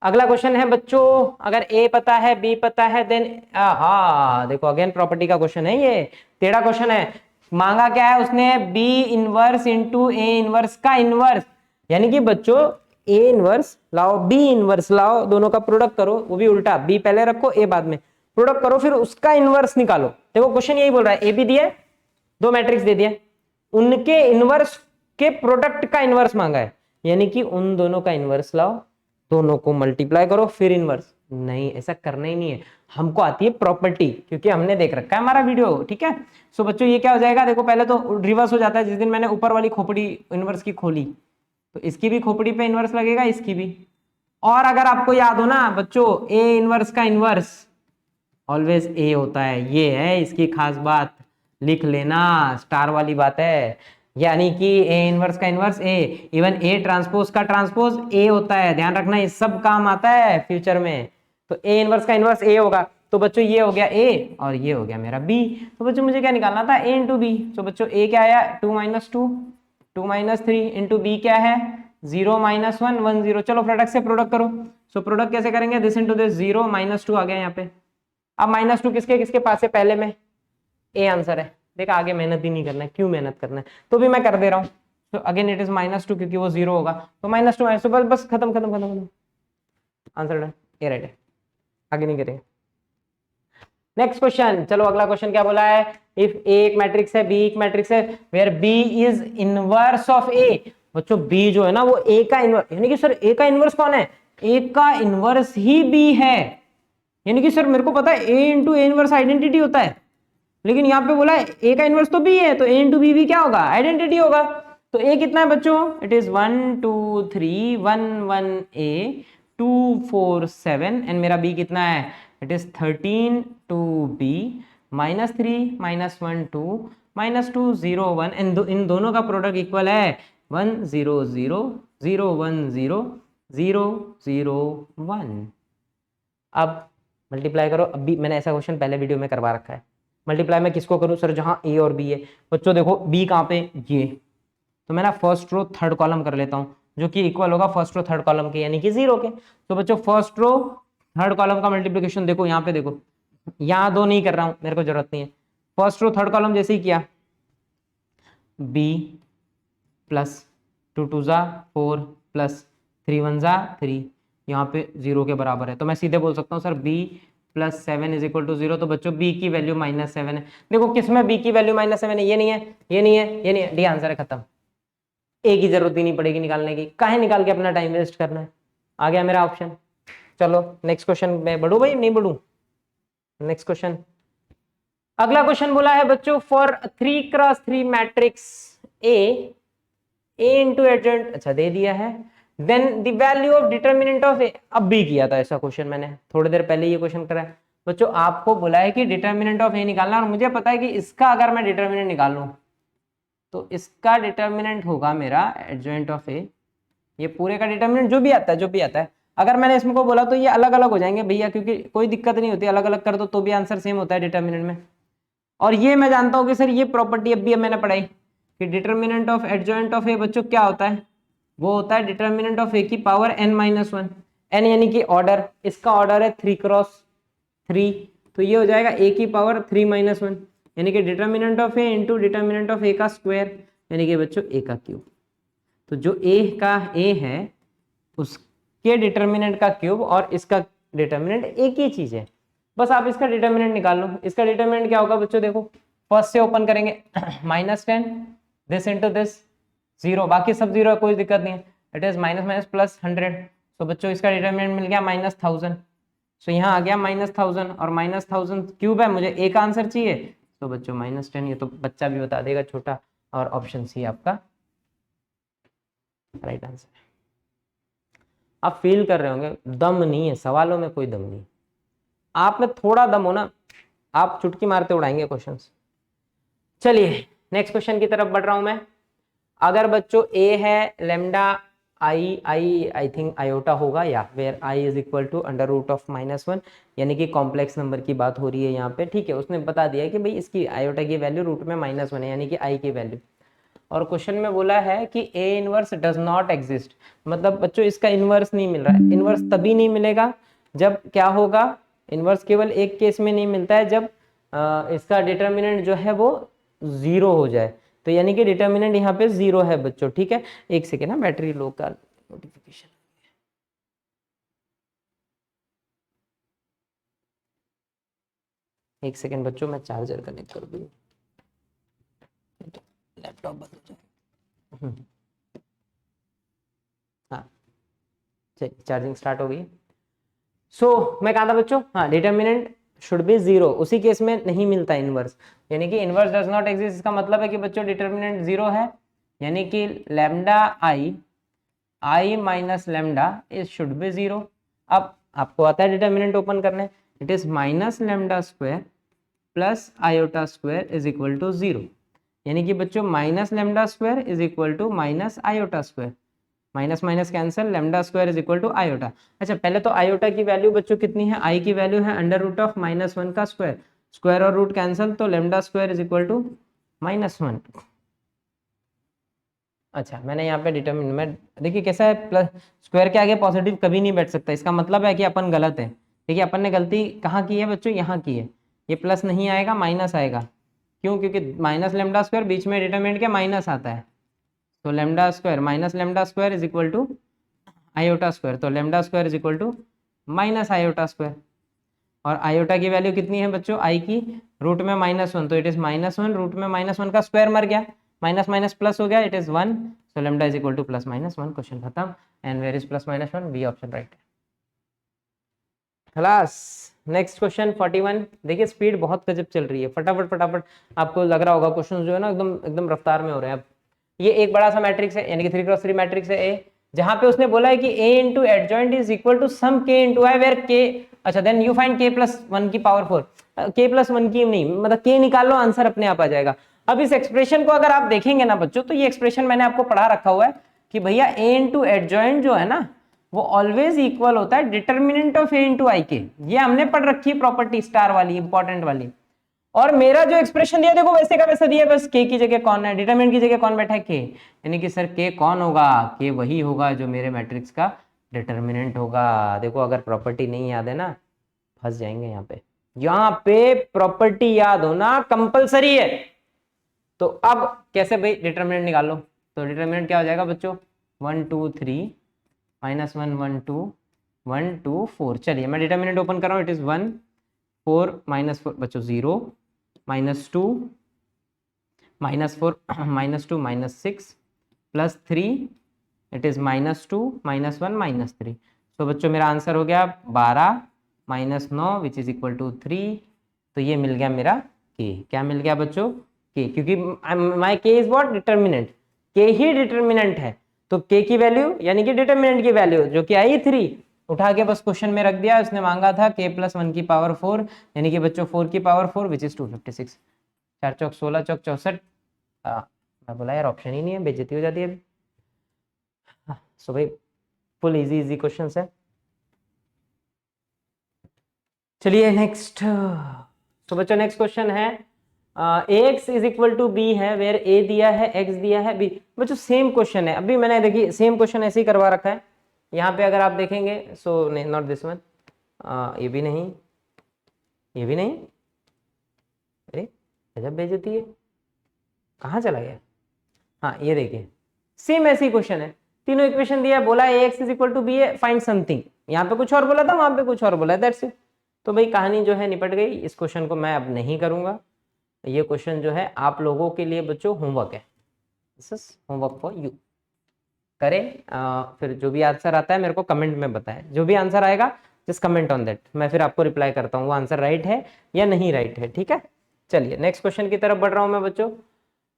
अगला क्वेश्चन है बच्चों, अगर ए पता है बी पता है देन, हाँ देखो अगेन प्रॉपर्टी का क्वेश्चन है ये, टेढ़ा क्वेश्चन है। मांगा क्या है उसने? B inverse into A inverse का इनवर्स। यानी कि बच्चों ए इनवर्स लाओ, बी इनवर्स लाओ, दोनों का प्रोडक्ट करो, वो भी उल्टा, बी पहले रखो ए बाद में, प्रोडक्ट करो, फिर उसका इनवर्स निकालो। देखो क्वेश्चन यही बोल रहा है, ए बी दिए, दो मैट्रिक्स दे दिए, उनके इनवर्स के प्रोडक्ट का इनवर्स मांगा है, यानी कि उन दोनों का इनवर्स लाओ, दोनों को मल्टीप्लाई करो, फिर इनवर्स। नहीं, ऐसा करना ही नहीं है, हमको आती है प्रॉपर्टी, क्योंकि हमने देख रखा है हमारा वीडियो, ठीक है। सो बच्चों ये क्या हो जाएगा? देखो पहले तो रिवर्स हो जाता है, जिस दिन मैंने ऊपर वाली खोपड़ी इनवर्स की खोली, तो इसकी भी खोपड़ी पे इनवर्स लगेगा, इसकी भी। और अगर आपको याद हो ना बच्चों, ए इनवर्स का इनवर्स ऑलवेज ए होता है, ये है इसकी खास बात, लिख लेना, स्टार वाली बात है। यानी कि ए इनवर्स का inverse A, even A transpose का ट्रांसपोज ए होता है, ध्यान रखना ये सब काम आता है फ्यूचर में। तो ए इनवर्स का इनवर्स ए होगा। तो बच्चों ये हो गया ए और ये हो गया मेरा बी। तो बच्चों मुझे क्या निकालना था, ए इंटू बी। तो बच्चों ए क्या आया 2 - 2, 2 - 3 इंटू बी क्या है 0 - 1 1 0। चलो प्रोडक्ट से प्रोडक्ट करो। सो प्रोडक्ट कैसे करेंगे, दिस इंटू दिस, 0 - 2 आ गया यहाँ पे। अब -2 किसके किसके पास है, पहले में ए आंसर है। देखा आगे मेहनत ही नहीं करना है, क्यों मेहनत करना है, तो भी मैं कर दे रहा हूँ। तो अगेन इट इज -2 क्योंकि वो 0 होगा। तो -2 तो बस बस खत्म खत्म खत्म खत्म, आंसर डन, ये राइट है, आगे नहीं करेंगे। नेक्स्ट क्वेश्चन, चलो अगला क्वेश्चन क्या बोला है, इफ ए एक मैट्रिक्स है, बी एक मैट्रिक्स है, where B is inverse of A. बच्चों बी जो है ना वो ए का इनवर्स, यानी कि सर ए का इनवर्स कौन है, ए का इनवर्स ही बी है। यानी कि सर मेरे को पता है ए इंटू ए इनवर्स आइडेंटिटी होता है, लेकिन यहाँ पे बोला है ए का इनवर्स तो बी है, तो ए इंटू बी भी क्या होगा, आइडेंटिटी होगा। तो ए कितना है बच्चों, इट इज 1 2 3 1 1 ए 2 4 7 एंड मेरा बी कितना है, इट इज 13 2 बी -3 -1 2 -2 0 1 एंड इन दोनों का प्रोडक्ट इक्वल है 1 0 0 0 1 0 0 0 1। अब मल्टीप्लाई करो। अभी मैंने ऐसा क्वेश्चन पहले वीडियो में करवा रखा है। मल्टीप्लाई में किसको करूं सर, जहां ए और बी है। बच्चों देखो बी कहां पे, ये, तो मैं ना फर्स्ट रो थर्ड कॉलम कर लेता हूं, जो कि इक्वल होगा फर्स्ट रो थर्ड कॉलम के, यानी कि 0 के। तो बच्चों फर्स्ट रो थर्ड कॉलम का मल्टीप्लीकेशन देखो यहाँ पे, देखो यहाँ दो नहीं कर रहा हूं, मेरे को जरूरत नहीं है। फर्स्ट रो थर्ड कॉलम जैसे ही किया, बी प्लस 2 2 जा 4 प्लस 3 1 जा 3, यहाँ पे 0 के बराबर है। तो मैं सीधे बोल सकता हूँ sir b plus 7 is equal to 0। तो बच्चों b की वैल्यू -7 है। देखो किसमें b की वैल्यू -7 है, ये नहीं है, ये नहीं है, ये नहीं है, डी आंसर है, खत्म। a की जरूरत ही नहीं पड़ेगी निकालने की, काहे निकाल के अपना टाइम वेस्ट करना है। आ गया मेरा ऑप्शन। चलो नेक्स्ट क्वेश्चन में बढ़ू भाई, नहीं बढ़ू, नेक्स्ट क्वेश्चन। अगला क्वेश्चन बोला है बच्चों, for 3x3 matrix A into adjoint, अच्छा दे दिया है, then the value of determinant of A. अब भी किया था ऐसा क्वेश्चन मैंने थोड़ी देर पहले, ये क्वेश्चन करा है बच्चों। आपको बोला है कि डिटर्मिनेंट ऑफ ए निकालना, और मुझे पता है कि इसका अगर मैं डिटर्मिनेंट निकालूं तो इसका डिटर्मिनेंट होगा मेरा एडजॉइंट ऑफ ए। ये पूरे का डिटर्मिनेंट जो भी आता है, जो भी आता है, अगर मैंने इसमें को बोला तो ये अलग अलग हो जाएंगे भैया, क्योंकि कोई दिक्कत नहीं होती, अलग अलग कर दो तो भी आंसर सेम होता है डिटर्मिनेंट में। और ये मैं जानता हूँ कि सर ये प्रॉपर्टी अब भी मैंने पढ़ाई कि determinant of adjoint of A बच्चों क्या होता है, वो होता है डिटर्मिनेंट ऑफ ए की पावर n-1। n यानी कि ऑर्डर, इसका ऑर्डर है 3x3, तो ये हो जाएगा a की पावर 3-1, यानी कि determinant of A into determinant of A का स्क्वायर, यानी कि बच्चों a का क्यूब। तो जो a का a है उसके डिटर्मिनेंट का क्यूब और इसका डिटर्मिनेंट एक ही चीज है, बस आप इसका डिटर्मिनेंट निकाल लो। इसका डिटर्मिनेंट क्या होगा बच्चों, देखो फर्स्ट से ओपन करेंगे -10 दिस इंटू दिस 0, बाकी सब 0 है, कोई दिक्कत नहीं है, इट इज माइनस प्लस 100। तो बच्चों इसका डिटर्मिनेंट मिल गया -1000। सो यहाँ आ गया -1000 और -1000 क्यूब है, मुझे एक आंसर चाहिए, तो बच्चों -10, ये तो बच्चा भी बता देगा छोटा, और ऑप्शन सी आपका राइट आंसर है। आप फील कर रहे होंगे दम नहीं है सवालों में, कोई दम नहीं, आप में थोड़ा दम हो ना, आप चुटकी मारते उड़ाएंगे क्वेश्चंस। चलिए नेक्स्ट क्वेश्चन की तरफ बढ़ रहा हूं मैं। अगर बच्चों a है लेमडा आई थिंक आयोटा होगा, या where i is equal to √(-1), यानी कि कॉम्प्लेक्स नंबर की बात हो रही है यहाँ पे, ठीक है। उसने बता दिया कि भाई इसकी आयोटा की वैल्यू रूट में -1 है, यानी कि i की वैल्यू। और क्वेश्चन में बोला है कि a inverse does not exist, मतलब बच्चों इसका इनवर्स नहीं मिल रहा है। इनवर्स तभी नहीं मिलेगा जब क्या होगा, इनवर्स केवल एक केस में नहीं मिलता है, जब इसका डिटर्मिनेंट जो है वो 0 हो जाए। तो यानी कि डिटर्मिनेंट यहाँ पे 0 है बच्चों, ठीक है। एक सेकेंड ना, बैटरी लो का नोटिफिकेशन, एक सेकेंड बच्चों, मैं चार्जर कनेक्ट कर दूँ, लैपटॉप बंद हो जाए। हाँ चलिए, चार्जिंग स्टार्ट हो गई। मैं कहा था बच्चों, हाँ डिटर्मिनेंट शुड बी 0, उसी केस में नहीं मिलता इनवर्स, यानी कि इनवर्स डज नॉट एग्जिस्ट। इसका मतलब है कि बच्चों डिटर्मिनेंट 0 है, यानी कि lambda I minus lambda is should be 0। अब आपको आता है डिटर्मिनेंट ओपन करने, it is -λ² plus iota square is equal to 0। यानी कि बच्चों minus lambda square is equal to minus iota square, minus minus cancel, lambda square is equal to iota. अच्छा पहले तो आयोटा की वैल्यू बच्चों कितनी है, आई की वैल्यू है अंडर रूट ऑफ -1 का स्क्वायर, स्क्वायर और रूट कैंसिल, तो lambda square is equal to -1। अच्छा मैंने यहाँ पे डिटरमिन में देखिए कैसा है, प्लस स्क्वायर के आगे पॉजिटिव कभी नहीं बैठ सकता, इसका मतलब है कि अपन गलत है। देखिए अपन ने गलती कहाँ की है बच्चों, यहाँ की है, ये प्लस नहीं आएगा माइनस आएगा, क्यों, क्योंकि माइनस लेमडा स्क्वायर बीच में डिटरमिनेंट के माइनस आता है, तो lambda square minus lambda square is equal to iota square, तो lambda square is equal to minus iota square. और आयोटा की वैल्यू कितनी है बच्चों, आई की रूट में -1, तो इट इज -1, रूट में -1 का स्क्वायर मर गया, माइनस माइनस प्लस हो गया, it is 1, so lambda is equal to +-1, question खत्म। And where is +-1, B option right है। खलास। Next question 41। देखिए स्पीड बहुत गजब चल रही है, फटाफट फटाफट आपको लग रहा होगा क्वेश्चन जो है ना एकदम एकदम रफ्तार में हो रहे हैं। अब ये एक बड़ा सा मैट्रिक्स है, यानी कि 3x3 मैट्रिक्स है ए, जहां पे उसने बोला है कि a into adjoint is equal to some k into I, where k, अच्छा then you find k plus 1 की पावर 4, k प्लस 1 की नहीं, मतलब k निकाल लो, आंसर अपने आप आ जाएगा। अब इस एक्सप्रेशन को अगर आप देखेंगे ना बच्चों, तो ये एक्सप्रेशन मैंने आपको पढ़ा रखा हुआ है कि भैया a इंटू एडजॉइंट जो है ना वो ऑलवेज इक्वल होता है डिटर्मिनेंट ऑफ ए इंटू आई के, ये हमने पढ़ रखी है प्रॉपर्टी स्टार वाली, इंपॉर्टेंट वाली। और मेरा जो एक्सप्रेशन दिया देखो वैसे का वैसा दिया, बस के की जगह कौन है, डिटरमिनेंट की जगह कौन बैठा है, के, यानी कि सर के कौन होगा, के वही होगा जो मेरे मैट्रिक्स का डिटर्मिनेंट होगा। देखो अगर प्रॉपर्टी नहीं याद है ना फंस जाएंगे यहाँ पे, यहाँ पे प्रॉपर्टी याद होना कंपलसरी है। तो अब कैसे भाई डिटर्मिनेंट निकालो, तो डिटर्मिनेंट क्या हो जाएगा बच्चों, 1 2 3 -1 1 2 1 2 4। चलिए मैं डिटर्मिनेंट ओपन कर रहा हूँ, इट इज 1 4 -4 बच्चों 0 -2 -4 -2 -6 +3, इट इज -2 -1 -3। तो बच्चों मेरा आंसर हो गया 12 -9 विच इज इक्वल टू 3। तो ये मिल गया मेरा के, क्या मिल गया बच्चों, के, क्योंकि माई के इज व्हाट, डिटर्मिनेंट, के ही डिटर्मिनेंट है, तो के की वैल्यू यानी कि डिटर्मिनेंट की वैल्यू जो कि आई 3, उठा के बस क्वेश्चन में रख दिया, उसने मांगा था k प्लस 1 की पावर 4, यानी कि बच्चों 4 की पावर 4 विच इज 256, 4 चौक 16 चौक 64। मैं बोला यार ऑप्शन ही नहीं है, बेइज्जती हो जाती है। सो भाई फुल इजी इजी क्वेश्चन है। चलिए नेक्स्ट, तो बच्चों नेक्स्ट क्वेश्चन है ax is equal to B है, वेयर a दिया है, x दिया है, b। बच्चों सेम क्वेश्चन है, अभी मैंने देखिए सेम क्वेश्चन ऐसे ही करवा रखा है, यहाँ पे अगर आप देखेंगे, सो नॉट दिस वन, ये भी नहीं, ये भी नहीं, अरे गजब बेइज्जती है, कहाँ चला गया, हाँ ये देखिए सेम ऐसे ही क्वेश्चन है, तीनों इक्वेशन दिया है, बोला ax is equal to B है, फाइंड समथिंग, यहाँ पे कुछ और बोला था, वहां पे कुछ और बोला, दैट्स इट। तो भाई कहानी जो है निपट गई, इस क्वेश्चन को मैं अब नहीं करूंगा, ये क्वेश्चन जो है आप लोगों के लिए बच्चों होमवर्क है, this is homework for you. करें फिर जो भी आंसर आता है मेरे को कमेंट में बताएं, जो भी आंसर आएगा जस्ट कमेंट ऑन दैट, मैं फिर आपको रिप्लाई करता हूँ वो आंसर राइट है या नहीं राइट है, ठीक है। चलिए नेक्स्ट क्वेश्चन की तरफ बढ़ रहा हूँ मैं बच्चों।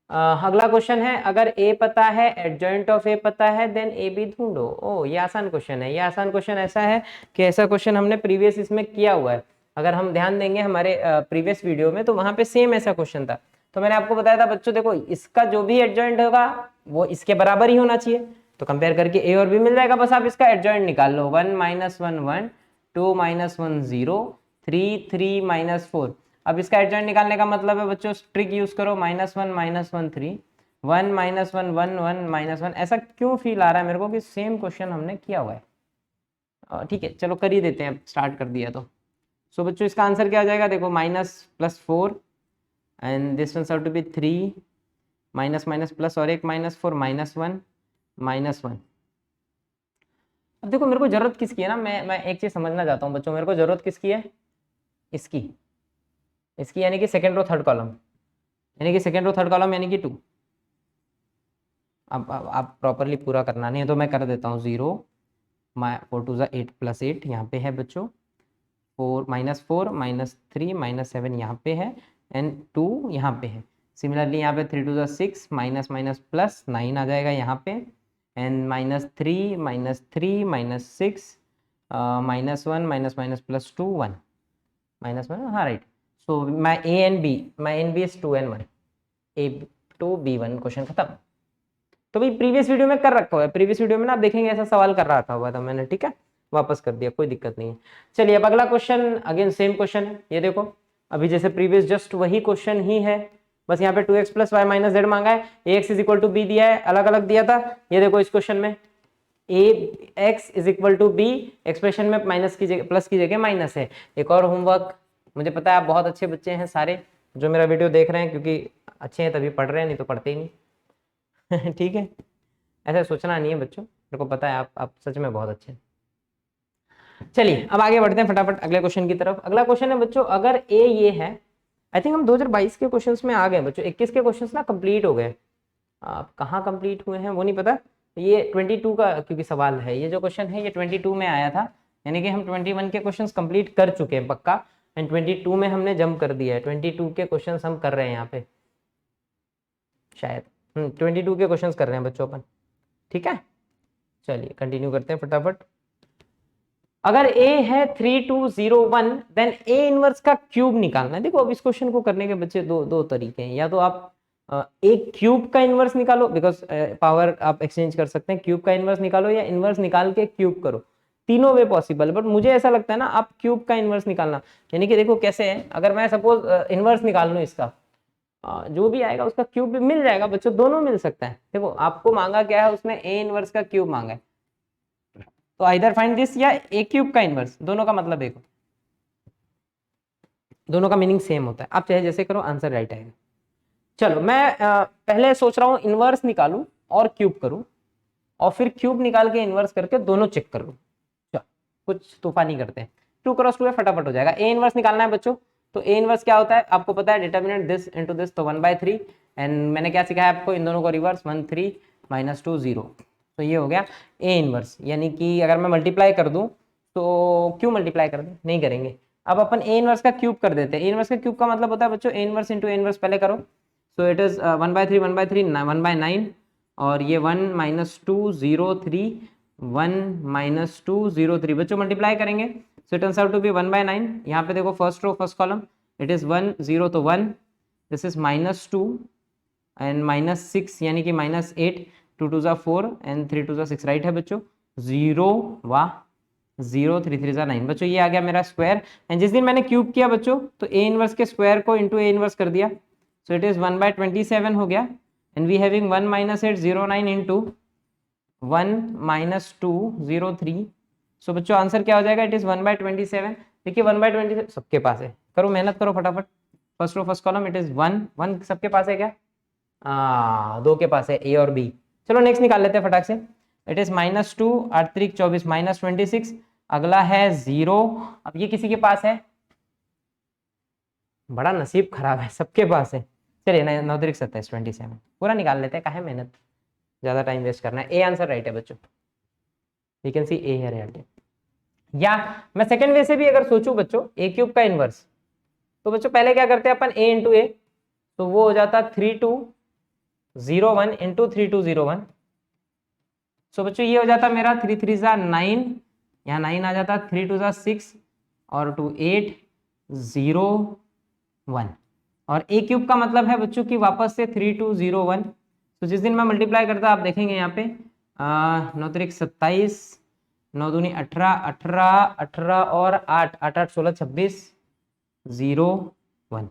अगला क्वेश्चन है, अगर ए पता है, एडजॉइंट ऑफ ए पता है, देन ए बी ढूंढो। ओ ये आसान क्वेश्चन है, ये आसान क्वेश्चन ऐसा है कि ऐसा क्वेश्चन हमने प्रीवियस इसमें किया हुआ है, अगर हम ध्यान देंगे हमारे प्रीवियस वीडियो में तो वहां पे सेम ऐसा क्वेश्चन था। तो मैंने आपको बताया था बच्चों देखो इसका जो भी एडजॉइंट होगा वो इसके बराबर ही होना चाहिए, तो कंपेयर करके ए और बी मिल जाएगा, बस आप इसका एडजॉइंट निकाल लो, 1 -1 1 2 -1 0 3 3 -4। अब इसका एडजॉइंट निकालने का मतलब है बच्चों ट्रिक यूज करो, -1 -1 3 1 -1 1 1 -1, ऐसा क्यों फील आ रहा है मेरे को कि सेम क्वेश्चन हमने किया हुआ है। ठीक है चलो कर ही देते हैं, स्टार्ट कर दिया तो। सो बच्चों इसका आंसर क्या आ जाएगा, देखो -+4 and this one to be 3 minus minus plus और एक -4 -1 -1। अब देखो मेरे को जरूरत किसकी है ना, मैं एक चीज समझना चाहता हूँ बच्चों, मेरे को जरूरत किसकी है, इसकी, इसकी यानी कि सेकेंड रो थर्ड कॉलम, यानी कि सेकेंड रो थर्ड कॉलम यानी कि 2। अब आप प्रॉपरली पूरा करना नहीं है तो मैं कर देता हूँ 0 4 2 8 +8 यहाँ पे है बच्चों, 4 -3 -7 यहाँ पे है एंड 2 यहाँ पे है। सिमिलरली यहाँ पे 3 2 6 माइनस माइनस प्लस 9 आ जाएगा यहाँ पे एंड -3 -6 -1 माइनस माइनस प्लस 2 1 -1, हाँ right. So my A and B is 2 and 1, A B1 question खत्म। तो भाई प्रीवियस वीडियो में कर रखा हुआ है, प्रीवियस वीडियो में ना आप देखेंगे ऐसा सवाल कर रहा हुआ था मैंने, ठीक है, वापस कर दिया, कोई दिक्कत नहीं है। चलिए अब अगला क्वेश्चन, अगेन सेम क्वेश्चन है, ये देखो अभी जैसे प्रीवियस जस्ट वही क्वेश्चन ही है, बस यहाँ पे 2x + y - z मांगा है, ax = b दिया है, अलग अलग दिया था। ये देखो इस क्वेश्चन में ax = b, एक्सप्रेशन में माइनस की जगह प्लस की जगह माइनस है। एक और होमवर्क, मुझे पता है आप बहुत अच्छे बच्चे हैं सारे जो मेरा वीडियो देख रहे हैं, क्योंकि अच्छे हैं तभी पढ़ रहे हैं, नहीं तो पढ़ते ही नहीं। ठीक है, ऐसा सोचना नहीं है बच्चों, मेरे को पता है आप सच में बहुत अच्छे हैं। चलिए अब आगे बढ़ते हैं फटाफट अगले क्वेश्चन की तरफ। अगला क्वेश्चन है बच्चों, अगर ए ये है, आई थिंक हम 2022 के क्वेश्चंस में आ गए बच्चों, 21 के क्वेश्चंस ना कंप्लीट हो गए, आप कहाँ कंप्लीट हुए हैं वो नहीं पता, ये 22 का क्योंकि सवाल है, ये जो क्वेश्चन है ये 22 में आया था, यानी कि हम 21 के क्वेश्चंस कंप्लीट कर चुके हैं पक्का, एंड 22 में हमने जंप कर दिया है, 22 के क्वेश्चंस हम कर रहे हैं यहाँ पे शायद, 22 के क्वेश्चंस कर रहे हैं बच्चों अपन, ठीक है। चलिए कंटिन्यू करते हैं फटाफट। अगर a है 3201, देन a इनवर्स का क्यूब निकालना है। देखो अब इस क्वेश्चन को करने के बच्चे दो तरीके हैं, या तो आप एक क्यूब का इनवर्स निकालो, बिकॉज पावर आप एक्सचेंज कर सकते हैं, क्यूब का इनवर्स निकालो या इनवर्स निकाल के क्यूब करो, तीनों वे पॉसिबल है, बट मुझे ऐसा लगता है ना आप क्यूब का इनवर्स निकालना, यानी कि देखो कैसे है, अगर मैं सपोज इनवर्स निकाल लूँ इसका, जो भी आएगा उसका क्यूब भी मिल जाएगा बच्चों, दोनों मिल सकता है। देखो आपको मांगा क्या है, उसमें a इनवर्स का क्यूब मांगा है, तो आइदर फाइंड दिस या a क्यूब का इनवर्स, दोनों का मतलब एक, दोनों का मीनिंग सेम होता है, आप चाहे जैसे करो आंसर राइट आएगा। चलो मैं पहले सोच रहा हूँ इनवर्स निकालूं और क्यूब करूं, और फिर क्यूब निकाल के इनवर्स करके दोनों चेक कर लूं। चलो कुछ तूफानी करते हैं, 2 × 2 है, फटाफट हो जाएगा। a इनवर्स निकालना है बच्चों, तो a इनवर्स क्या होता है आपको पता है, डिटर्मिनेंट दिस इनटू दिस, तो 1/3, एंड मैंने क्या सिखाया आपको, इन दोनों को रिवर्स, 1 3 - 2 0, तो ये हो गया a इनवर्स। यानी कि अगर मैं मल्टीप्लाई कर दूं, तो क्यों मल्टीप्लाई कर दें, नहीं करेंगे, अब अपन a इनवर्स का क्यूब कर देते हैं। a इनवर्स का क्यूब का मतलब होता है बच्चों a inverse into a inverse, पहले करो, सो इट इज 1/3 1/3 1/9, और ये 1 - 2 0 3 1 - 2 0 3, बच्चों मल्टीप्लाई करेंगे, so it turns out to be 1/9। यहाँ पे देखो first row first column, it is 1 0 तो 1, दिस इज -2 एंड -6 यानी कि -8, 2 2 4 एंड 3 2 6, राइट है बच्चों, 0 वाह 0 3 3 9, बच्चों ये आ गया मेरा स्क्वायर, एंड जिस दिन मैंने क्यूब किया बच्चों, तो a इनवर्स के स्क्वायर को इंटू a इनवर्स कर दिया, so it is 1/27 हो गया, and we having 1 - 8 0 9 into 1 - 2 0 3, so बच्चों आंसर क्या हो जाएगा, इट इज 1/27। देखिए 1/27 सबके पास है, करो मेहनत करो फटाफट, first row first column, it is 1 1 सबके पास है क्या, दो के पास है, ए और बी। चलो नेक्स्ट निकाल लेते हैं फटाक से, इट इज -2 8 3 24 -26, अगला है 0, अब ये किसी के पास है, बड़ा नसीब खराब है, सबके पास है। चलिए 9 3 27 27, पूरा निकाल लेते हैं, काहे मेहनत, ज्यादा टाइम वेस्ट करना है। ए आंसर राइट है बच्चों, यू कैन सी ए है राइट। या मैं सेकंड वे से भी अगर सोचूं बच्चों, ए क्यूब का इनवर्स, तो बच्चों पहले क्या करते हैं अपन, ए इंटू ए, तो वो हो जाता 3 2 0 1 इंटू 3 2 0 1, सो बच्चों ये हो जाता मेरा 3 3 9, यहाँ 9 आ जाता, 3 2 6 और 2 8 0 1, और a क्यूब का मतलब है बच्चों की वापस से 3 2 0 1, तो जिस दिन मैं मल्टीप्लाई करता आप देखेंगे यहाँ पे 9 3 27 9 दूनी 18 18 18 और 8 8 8 16 26 0 1।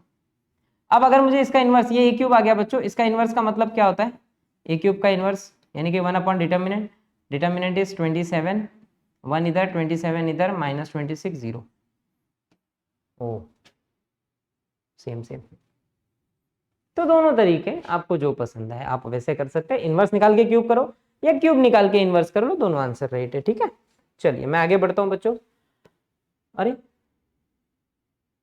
अब अगर मुझे इसका इनवर्स, ये a क्यूब आ गया बच्चों, इसका इनवर्स का मतलब क्या होता है, a क्यूब का इनवर्स यानी कि 1 डिटर्मिनेंट, डिटर्मिनेंट इज 27, 1 इधर 27 इधर -26 0, ओ सेम सेम। तो दोनों तरीके आपको जो पसंद है आप वैसे कर सकते हैं, इनवर्स निकाल के क्यूब करो या क्यूब निकाल के इनवर्स कर लो, दोनों आंसर राइट है, ठीक है। चलिए मैं आगे बढ़ता हूं बच्चों, अरे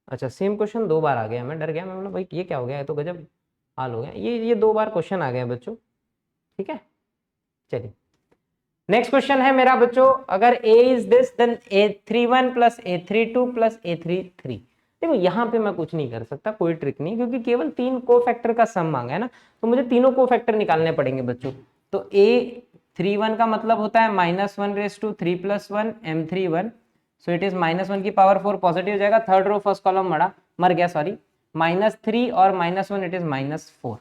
अच्छा सेम क्वेश्चन 2 बार आ गया, मैं डर गया, मैं बोला भाई ये क्या हो गया, ये तो गजब हाल हो गया, ये 2 बार क्वेश्चन आ गया बच्चों, ठीक है। चलिए नेक्स्ट क्वेश्चन है मेरा बच्चों, अगर a is this then a31 + a32 + a33। देखो यहाँ पे मैं कुछ नहीं कर सकता, कोई ट्रिक नहीं, क्योंकि केवल 3 कोफैक्टर का सम मांगा है ना, तो मुझे तीनों कोफैक्टर निकालने पड़ेंगे बच्चों। तो a31 का मतलब होता है -1/3 + 1 m31, सो इट इज -1 की पावर 4 पॉजिटिव हो जाएगा, थर्ड रो फर्स्ट कॉलम मर गया सॉरी, -3 और -1 इट इज -4,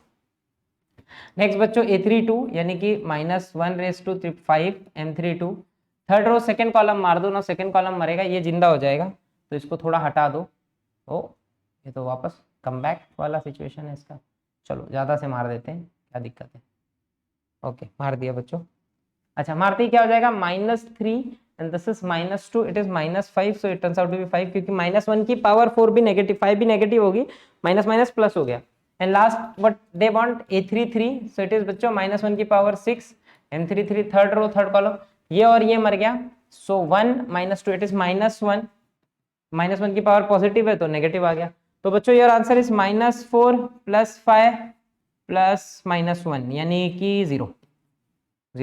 नेक्स्ट बच्चों A32 यानी कि -1⁵5 M32, third row second column मार दो ना, सेकंड कॉलम मरेगा, ये जिंदा हो जाएगा, तो इसको थोड़ा हटा दो। ओ ये तो वापस कम बैक वाला सिचुएशन है इसका, चलो ज़्यादा से मार देते हैं, क्या दिक्कत है। ओके मार दिया बच्चों। अच्छा मारते ही क्या हो जाएगा, -3 and this is -2, it is -5, so it turns out to be 5, क्योंकि -1 की पावर 4 भी नेगेटिव, 5 भी नेगेटिव होगी, माइनस माइनस प्लस हो गया। And last what they want A33, so it is बच्चों -1 की पावर 6, M33 third row third column, ये और ये मर गया, सो 1 -2 इट इज -1, -1 की पावर पॉजिटिव है तो नेगेटिव आ गया, तो बच्चों योर आंसर इज -4 + 5 + -1 यानी कि 0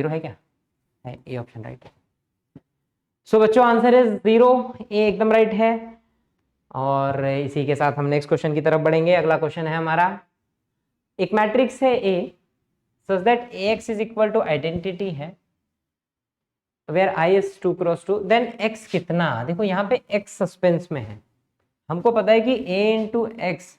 है क्या, है ए ऑप्शन राइट है। सो बच्चों आंसर इज 0, ए एकदम राइट है। और इसी के साथ हम नेक्स्ट क्वेश्चन की तरफ बढ़ेंगे। अगला क्वेश्चन है हमारा, एक मैट्रिक्स है A such that Ax is equal to identity है where I is 2 × 2, then x कितना, देखो यहाँ पे x सस्पेंस में है, हमको पता है कि a × x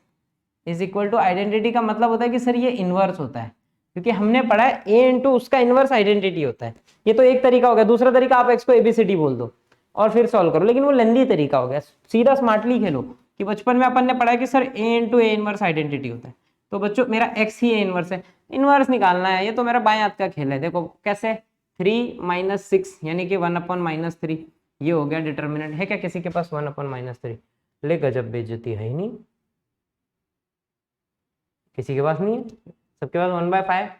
is equal to identity का मतलब होता है कि सर ये इनवर्स होता है, क्योंकि हमने पढ़ा है a × उसका इनवर्स आइडेंटिटी होता है। ये तो एक तरीका हो गया, दूसरा तरीका आप x को ABCD बोल दो और फिर सॉल्व करो, लेकिन वो लेंदी तरीका हो गया, सीधा स्मार्टली खेलो कि बचपन में अपन ने पढ़ा है कि sir a × A inverse identity होता है, तो बच्चों मेरा x ही a इनवर्स है, इनवर्स निकालना है, ये तो मेरा बाएं हाथ का खेल है। देखो कैसे, 3 - 6 यानी कि 1/-3, ये हो गया डिटर्मिनेंट। है क्या किसी के पास 1/-3? ले गजब बेइज्जती है ही नहीं, किसी के पास नहीं है, सबके पास 1/5,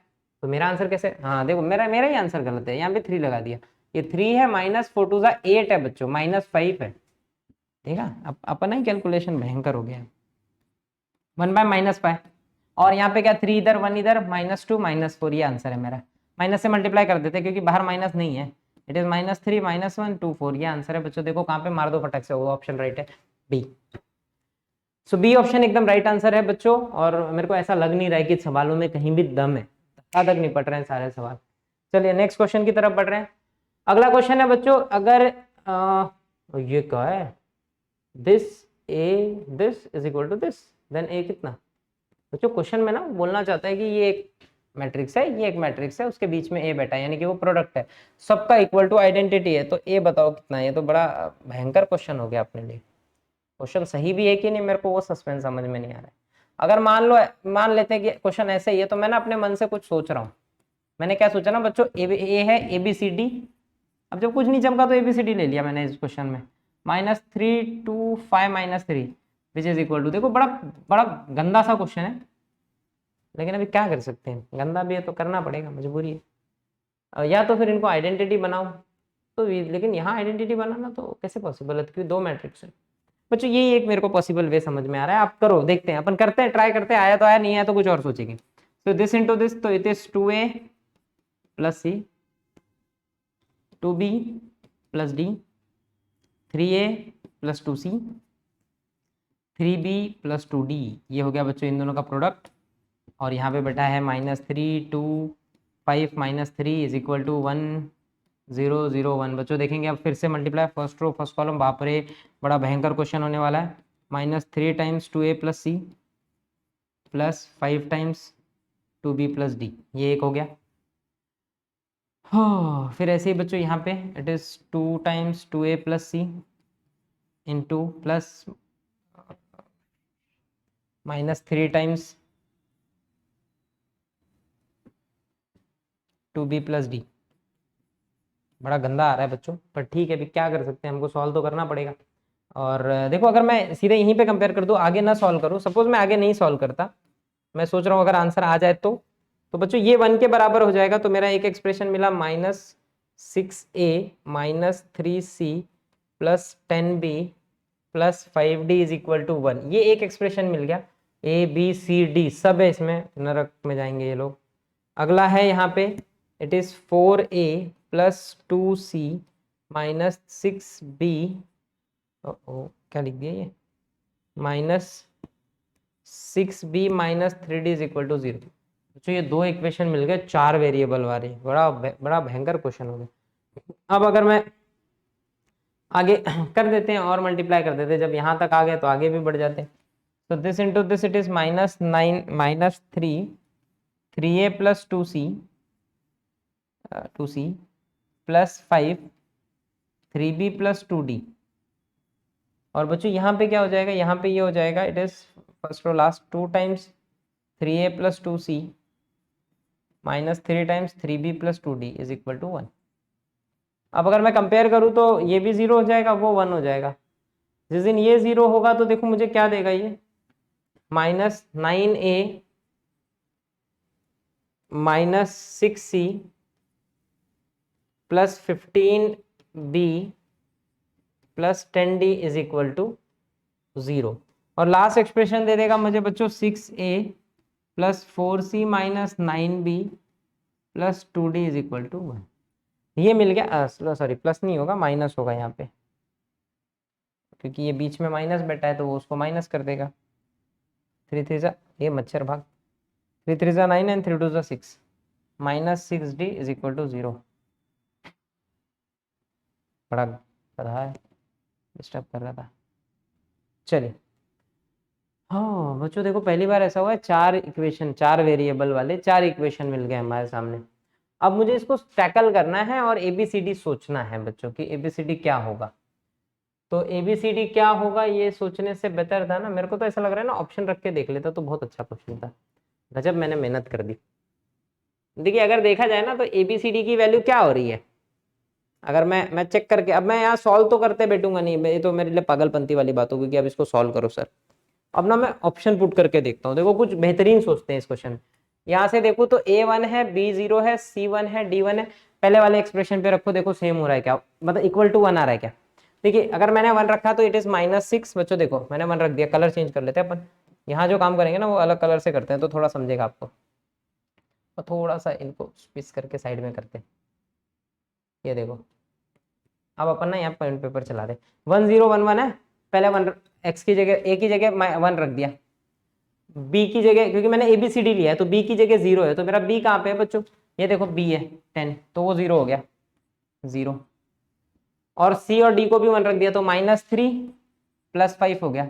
तो मेरा आंसर कैसे, हाँ देखो मेरा ही आंसर गलत है, यहाँ पे 3 लगा दिया, ये 3 है, -4 × 8 है बच्चों, -5 है, ठीक है। अब अपना ही कैलकुलेशन भयंकर हो गया, 1/-5, और यहाँ पे क्या 3 इधर 1 इधर, -2 -4, ये आंसर है मेरा। माइनस से मल्टीप्लाई कर देते क्योंकि बाहर माइनस नहीं है, इट इज -3 -1 2 4, ये आंसर है बच्चों। देखो कहाँ पे मार दो फटक से, वो ऑप्शन राइट है बी। सो बी ऑप्शन एकदम राइट आंसर है बच्चों, और मेरे को ऐसा लग नहीं रहा है कि सवालों में कहीं भी दम है, धक्का तक निपट रहे हैं सारे सवाल। चलिए नेक्स्ट क्वेश्चन की तरफ बढ़ रहे हैं। अगला क्वेश्चन है बच्चों, अगर ये क्या है, this is equal to this, then A कितना, बच्चों क्वेश्चन में ना बोलना चाहता है कि ये एक मैट्रिक्स है, ये एक मैट्रिक्स है, उसके बीच में ए बैठा है, यानी कि वो प्रोडक्ट है, सबका इक्वल टू आइडेंटिटी है, तो ए बताओ कितना है। ये तो बड़ा भयंकर क्वेश्चन हो गया अपने लिए, क्वेश्चन सही भी है कि नहीं मेरे को वो सस्पेंस समझ में नहीं आ रहा है। अगर मान लेते हैं कि क्वेश्चन ऐसे ही है, तो मैं ना अपने मन से कुछ सोच रहा हूँ। मैंने क्या सोचा ना बच्चों, ए है ABCD, अब जब कुछ नहीं चमका तो ABCD ले लिया मैंने इस क्वेश्चन में, -3 to 5 - 3 which is equal to, देखो बड़ा बड़ा गंदा सा क्वेश्चन है, लेकिन अभी क्या कर सकते हैं, गंदा भी है तो करना पड़ेगा, मजबूरी है। या तो फिर इनको आइडेंटिटी बनाओ, तो लेकिन यहाँ आइडेंटिटी बनाना तो कैसे पॉसिबल है, क्योंकि 2 मैट्रिक्स है बच्चों, यही एक मेरे को पॉसिबल वे समझ में आ रहा है। आप करो, देखते हैं, अपन करते हैं, ट्राई करते हैं, आया तो आया, नहीं आया तो कुछ और सोचेंगे। तो दिस इंटू दिस, तो it is 2a + c, 2b + d, 3a + 2c, 3b + 2d, ये हो गया बच्चों इन दोनों का प्रोडक्ट, और यहाँ पे बैठा है -3 to 5 - 3 इज इक्वल टू 1 0 0 1। बच्चों देखेंगे अब फिर से multiply, first row first column, बाप रे बड़ा भयंकर क्वेश्चन होने वाला है। -3 × 2a + c +5 × 2b + d, ये एक हो गया। हाँ फिर ऐसे ही बच्चों यहाँ पे it is 2 × 2a + c into plus -3 × 2b + d, बड़ा गंदा आ रहा है बच्चों, पर ठीक है अभी क्या कर सकते हैं, हमको सॉल्व तो करना पड़ेगा। और देखो अगर मैं सीधे यहीं पे कंपेयर कर दूं, आगे ना सॉल्व करूं, सपोज मैं आगे नहीं सॉल्व करता, मैं सोच रहा हूं अगर आंसर आ जाए तो बच्चों ये 1 के बराबर हो जाएगा, तो मेरा एक एक्सप्रेशन मिला -6a - 3c + 10b + 5d is equal to 1, ये एक एक्सप्रेशन मिल गया। ABCD सब है इसमें, नरक में जाएंगे ये लोग। अगला है यहाँ पे it is 4a + 2c - 6b, क्या लिख दिया ये, -6b - 3d is equal to 0। तो ये 2 इक्वेशन मिल गए 4 वेरिएबल वाले, बड़ा भयंकर क्वेश्चन हो गया। अब अगर मैं आगे कर देते हैं और मल्टीप्लाई कर देते हैं, जब यहाँ तक आ गए तो आगे भी बढ़ जाते हैं। तो this into this it is -9 - 3 3a plus 2c plus 5 3b plus 2d। और बच्चों यहाँ पे क्या हो जाएगा, यहाँ पे ये हो जाएगा, इट इज फर्स्ट और last 2 times 3a plus 2c minus 3 times 3b plus 2d is equal to 1। अब अगर मैं कंपेयर करूँ तो ये भी 0 हो जाएगा, वो 1 हो जाएगा। जिस दिन ये 0 होगा तो देखो मुझे क्या देगा, ये minus 9a minus 6c plus 15b plus 10d is equal to 0। और लास्ट एक्सप्रेशन दे देगा मुझे बच्चों 6a plus 4c minus 9b plus 2d is equal to 1। ये मिल गया, सॉरी प्लस नहीं होगा, माइनस होगा यहाँ पे, क्योंकि ये बीच में माइनस बैठा है तो वो उसको माइनस कर देगा। 3 3 जा, ये मच्छर भाग, 3 3 जा 9 एंड 3 2 जा 6 minus 6d is equal to 0। बड़ा गधा है, डिस्टर्ब कर रहा था। चलिए, हाँ बच्चों देखो पहली बार ऐसा हुआ है, 4 इक्वेशन, 4 वेरिएबल वाले 4 इक्वेशन मिल गए हमारे सामने। अब मुझे इसको टैकल करना है और ABCD सोचना है बच्चों कि ABCD क्या होगा। तो ABCD क्या होगा ये सोचने से बेहतर था ना, मेरे को तो ऐसा लग रहा है ना ऑप्शन रख के देख लेता तो बहुत अच्छा क्वेश्चन था। गजब मैंने मेहनत कर दी। देखिए अगर देखा जाए ना तो ABCD की वैल्यू क्या हो रही है, अगर मैं चेक करके, अब मैं यहाँ सॉल्व तो करते बैठूंगा नहीं, ये तो मेरे लिए पागलपंती वाली बात होगी कि अब इसको सॉल्व करो सर। अब ना मैं ऑप्शन पुट करके देखता हूँ, देखो कुछ बेहतरीन सोचते हैं इस क्वेश्चन। यहाँ से देखो तो A1 है, B0 है, C1 है, D1 है। पहले वाले एक्सप्रेशन पे रखो, देखो सेम हो रहा है क्या, मतलब इक्वल टू 1 आ रहा है क्या। देखिए अगर मैंने 1 रखा तो इट इज -6। बच्चों देखो मैंने 1 रख दिया, कलर चेंज कर लेते हैं अपन। यहाँ जो काम करेंगे ना वो अलग कलर से करते हैं तो थोड़ा समझेगा आपको। और थोड़ा सा इनको स्पिस करके साइड में करते हैं, ये देखो। अब अपन ना यहाँ पॉइंट पेपर चला रहे, 1 0 1 1 है, पहले 1 x की जगह, a की जगह 1 रख दिया, b की जगह, क्योंकि मैंने ABCD लिया है तो b की जगह 0 है, तो मेरा b कहाँ पे है बच्चों, ये देखो b है 10, तो वो 0 हो गया 0। और c और d को भी 1 रख दिया तो -3 प्लस 5 हो गया,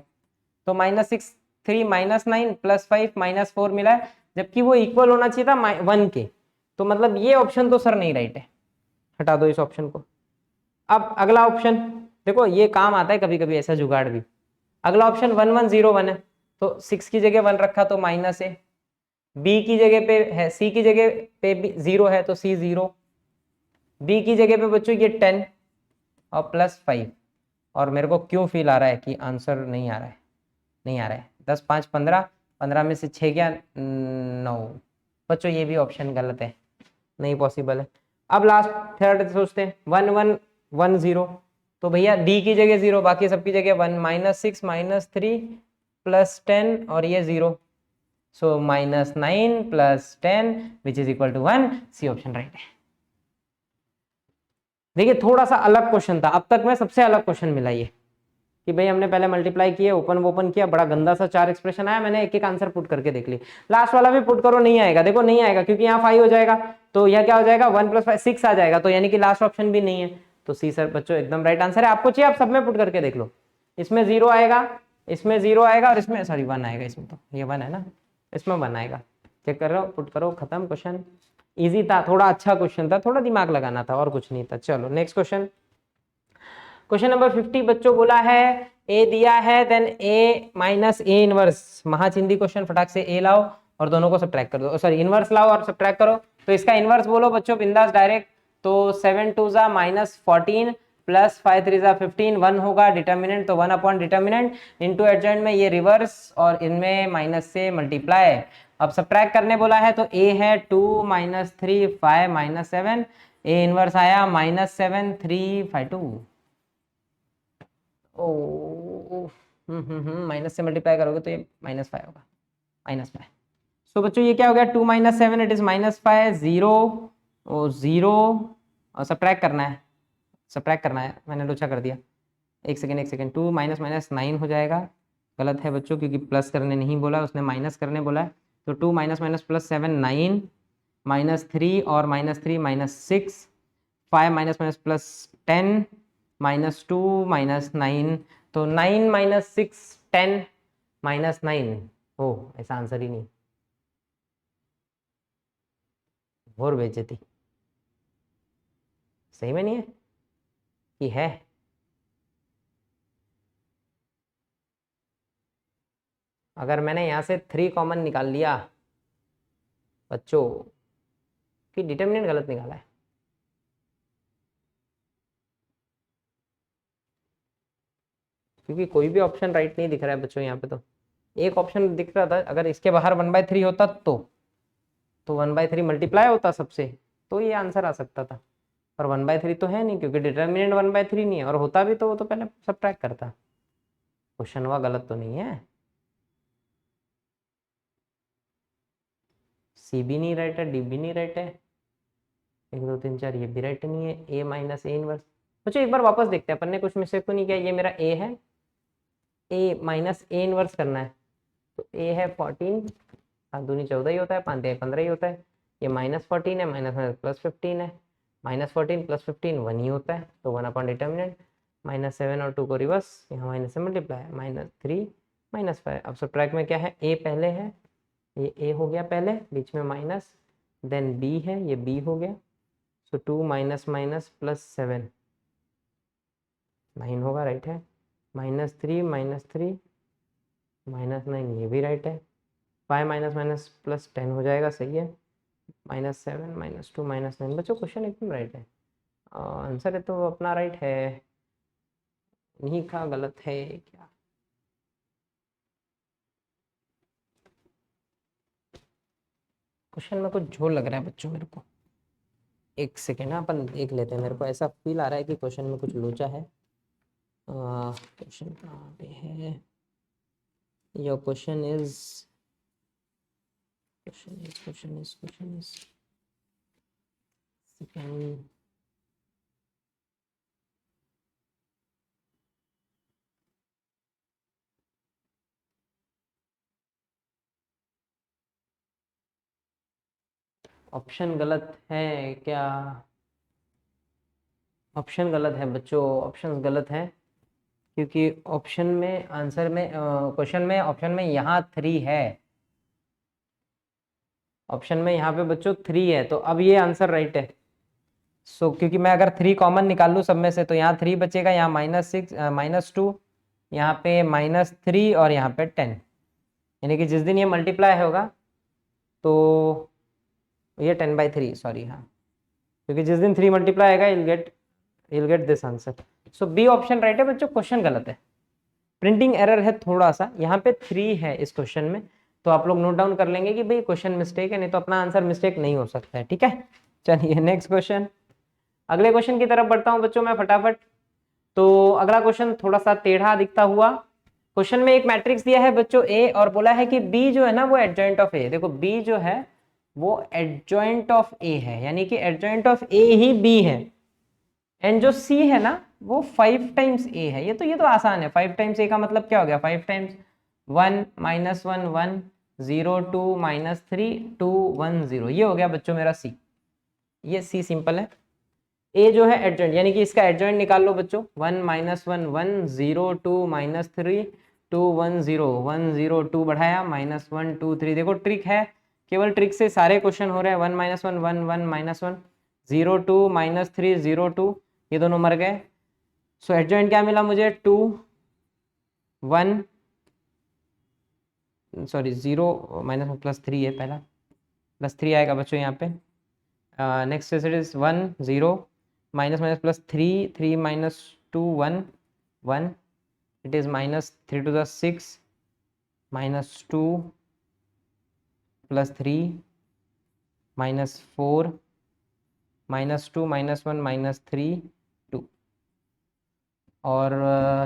तो -6 3 -9 प्लस 5 -4 मिला है, जबकि वो इक्वल होना चाहिए था 1 के। तो मतलब ये ऑप्शन तो सर नहीं राइट है, हटा दो इस ऑप्शन को। अब अगला ऑप्शन देखो, ये काम आता है कभी कभी ऐसा जुगाड़ भी। अगला ऑप्शन 1 1 0 1 है, तो 6 की जगह 1 रखा तो माइनस है, बी की जगह पे है, सी की जगह पे 0 है तो सी 0, बी की जगह पे बच्चों ये 10 और प्लस 5। और मेरे को क्यों फील आ रहा है कि आंसर नहीं आ रहा है, नहीं आ रहा है। 10 5 15, 15 में से 6 गया 9। बच्चों ये भी ऑप्शन गलत है, नहीं पॉसिबल है। अब लास्ट थर्ड सोचते हैं, 1 1 1 0, तो भैया डी की जगह 0, बाकी सबकी जगह 1, -6 -3 प्लस 10 और ये 0, so -9 plus 10 which is equal to 1। C option right है। देखिए थोड़ा सा अलग क्वेश्चन था, अब तक में सबसे अलग क्वेश्चन मिला ये, कि भाई हमने पहले मल्टीप्लाई किया, ओपन किया, बड़ा गंदा सा 4 एक्सप्रेशन आया, मैंने एक एक आंसर पुट करके देख ली। लास्ट वाला भी पुट करो, नहीं आएगा, देखो नहीं आएगा क्योंकि यहाँ 5 हो जाएगा, तो यह क्या हो जाएगा 1 + 5 6 आ जाएगा, तो यानी कि लास्ट ऑप्शन भी नहीं है। तो सी सर बच्चों एकदम राइट आंसर है। आपको चाहिए आप सब में पुट करके देख लो, इसमें 0 आएगा, इसमें 0 आएगा और इसमें सॉरी 1 आएगा, इसमें तो ये 1 है ना, इसमें 1 आएगा। चेक कर रहे हो, पुट करो, खत्म क्वेश्चन। इजी था, थोड़ा अच्छा क्वेश्चन था, थोड़ा दिमाग लगाना था और कुछ नहीं था। चलो नेक्स्ट क्वेश्चन, क्वेश्चन नंबर 50 बच्चों बोला है ए दिया है, then A minus A inverse, महाचिंदी क्वेश्चन, फटाक से ए लाओ और दोनों को सब्ट्रैक्ट कर दो, सॉरी इनवर्स लाओ और सब्ट्रैक्ट करो। तो इसका इनवर्स बोलो बच्चों बिंदास डायरेक्ट, तो 7 2 जा -14 प्लस 5 3 जा 15, 1 होगा डिटर्मिनेंट, तो 1 अपॉन डिटर्मिनेंट इनटू एडजॉइंट में ये रिवर्स और इनमें माइनस से मल्टीप्लाई। अब सब्ट्रैक्ट करने बोला है तो ए है 2 -3 5 -7, ए इनवर्स आया -7 3 5 2। ओ माइनस से मल्टीप्लाई करोगे तो ये -5 होगा, -5। सो बच्चों ये क्या हो गया, 2 - 7 इट इज -5, 0 और 0 और सब्ट्रैक्ट करना है, सब्ट्रैक्ट करना है, मैंने लोचा कर दिया। एक सेकेंड, 2 - 9 हो जाएगा, गलत है बच्चों क्योंकि प्लस करने नहीं बोला, उसने माइनस करने बोला है। तो 2 - +7 9, -3 और -3 -6, 5 +10 -2 -9, तो 9 - 6 10 -9 हो, ऐसा आंसर ही नहीं। और बेइज्जती सही में नहीं है कि है? अगर मैंने यहाँ से 3 कॉमन निकाल लिया बच्चों कि डिटर्मिनेंट गलत निकाला है। क्योंकि कोई भी ऑप्शन राइट नहीं दिख रहा है बच्चों यहाँ पे। तो एक ऑप्शन दिख रहा था, अगर इसके बाहर 1/3 होता तो 1/3 मल्टीप्लाई होता सबसे, तो ये आंसर आ सकता था। पर 1/3 तो है नहीं, क्योंकि डिटर्मिनेंट 1/3 नहीं है, और होता भी तो वो तो पहले सबट्रैक्ट करता। क्वेश्चन हुआ गलत तो नहीं है। सी भी नहीं राइट है, डी भी नहीं राइट है, 1 2 3 4 ये भी राइट नहीं है। ए माइनस ए इनवर्स बच्चों एक बार वापस देखते हैं, अपन ने कुछ मिस्टेक तो नहीं किया। ये मेरा ए है, ए माइनस ए इनवर्स करना है। तो ए है 14, 7 दूनी 14 ही होता है, 5 15 ही होता है। ये -14 है, माइनस माइनस +15 है, -14 +15 1 ही होता है, तो 1 अपॉन डिटर्मिनेंट। -7 और 2 को रिवर्स, यहाँ माइनस से मल्टीप्लाई, -3 -5। अब सब्ट्रैक्ट में क्या है, ए पहले है, ये ए हो गया पहले, बीच में माइनस, देन बी है, ये बी हो गया। सो 2 माइनस माइनस +7 9 होगा, राइट है। -3 -3 -9 ये भी राइट है। 5 माइनस माइनस +10 हो जाएगा, सही है। -7 -2 -9 बच्चों क्वेश्चन एकदम राइट है। आंसर है तो अपना राइट है, नहीं का गलत है क्या? क्वेश्चन में कुछ झोल लग रहा है बच्चों मेरे को। एक सेकेंड ना, अपन देख लेते हैं। मेरे को ऐसा फील आ रहा है कि क्वेश्चन में कुछ लोचा है। क्वेश्चन कहाँ पे है? Your question is second. Option गलत है क्या? ऑप्शन गलत है बच्चों, ऑप्शन गलत है, क्योंकि ऑप्शन में आंसर में क्वेश्चन में ऑप्शन में यहाँ 3 है। ऑप्शन में यहाँ पे बच्चों 3 है, तो अब ये आंसर राइट है। सो क्योंकि मैं अगर 3 कॉमन निकाल लूँ सब में से, तो यहाँ 3 बचेगा, यहाँ -6 -2, यहाँ पे -3 और यहाँ पे 10। यानी कि जिस दिन ये मल्टीप्लाई होगा तो ये 10/3, सॉरी, हाँ, क्योंकि जिस दिन 3 मल्टीप्लाई आएगा you'll get this answer. So B option right है बच्चों, क्वेश्चन गलत है। प्रिंटिंग एरर है थोड़ा सा, यहाँ पे 3 है इस क्वेश्चन में, तो आप लोग नोट डाउन कर लेंगे कि भाई क्वेश्चन मिस्टेक है, नहीं तो अपना आंसर मिस्टेक नहीं हो सकता है। ठीक है, चलिए नेक्स्ट क्वेश्चन। अगले क्वेश्चन की तरफ बढ़ता हूँ बच्चों मैं फटाफट। तो अगला क्वेश्चन थोड़ा सा टेढ़ा दिखता हुआ। क्वेश्चन में एक मैट्रिक्स दिया है बच्चों ए, और बोला है कि बी जो है ना वो एडजॉइंट ऑफ ए। देखो बी जो है वो एडजॉइंट ऑफ ए है, यानी कि एडजॉइंट ऑफ ए ही बी है। एंड जो सी है ना वो 5 टाइम्स ए है। ये तो आसान है। 5 टाइम्स ए का मतलब क्या हो गया, 5 टाइम्स 1 -1 1 0 2 -3 2 1 0, ये हो गया बच्चों मेरा सी। ये सी सिंपल है। ए जो है एडजॉइंट, यानी कि इसका एडजॉइंट निकाल लो बच्चों। 1 -1 1 0 2 -3 2 1 0 1 0 2 बढ़ाया -1 2 3। देखो ट्रिक है, केवल ट्रिक से सारे क्वेश्चन हो रहे हैं। 1 -1 1 1 -1 0 2 -3 0 2, ये दोनों मर गए। सो एडजॉइंट क्या मिला मुझे, 2 1 सॉरी 0 -+3 है पहला, +3 आएगा बच्चों यहाँ पे। Next is 1 0 -+3 3 -2 1 1, it is -3 to the 6 -2 +3 -4 -2 -1 -3 2। और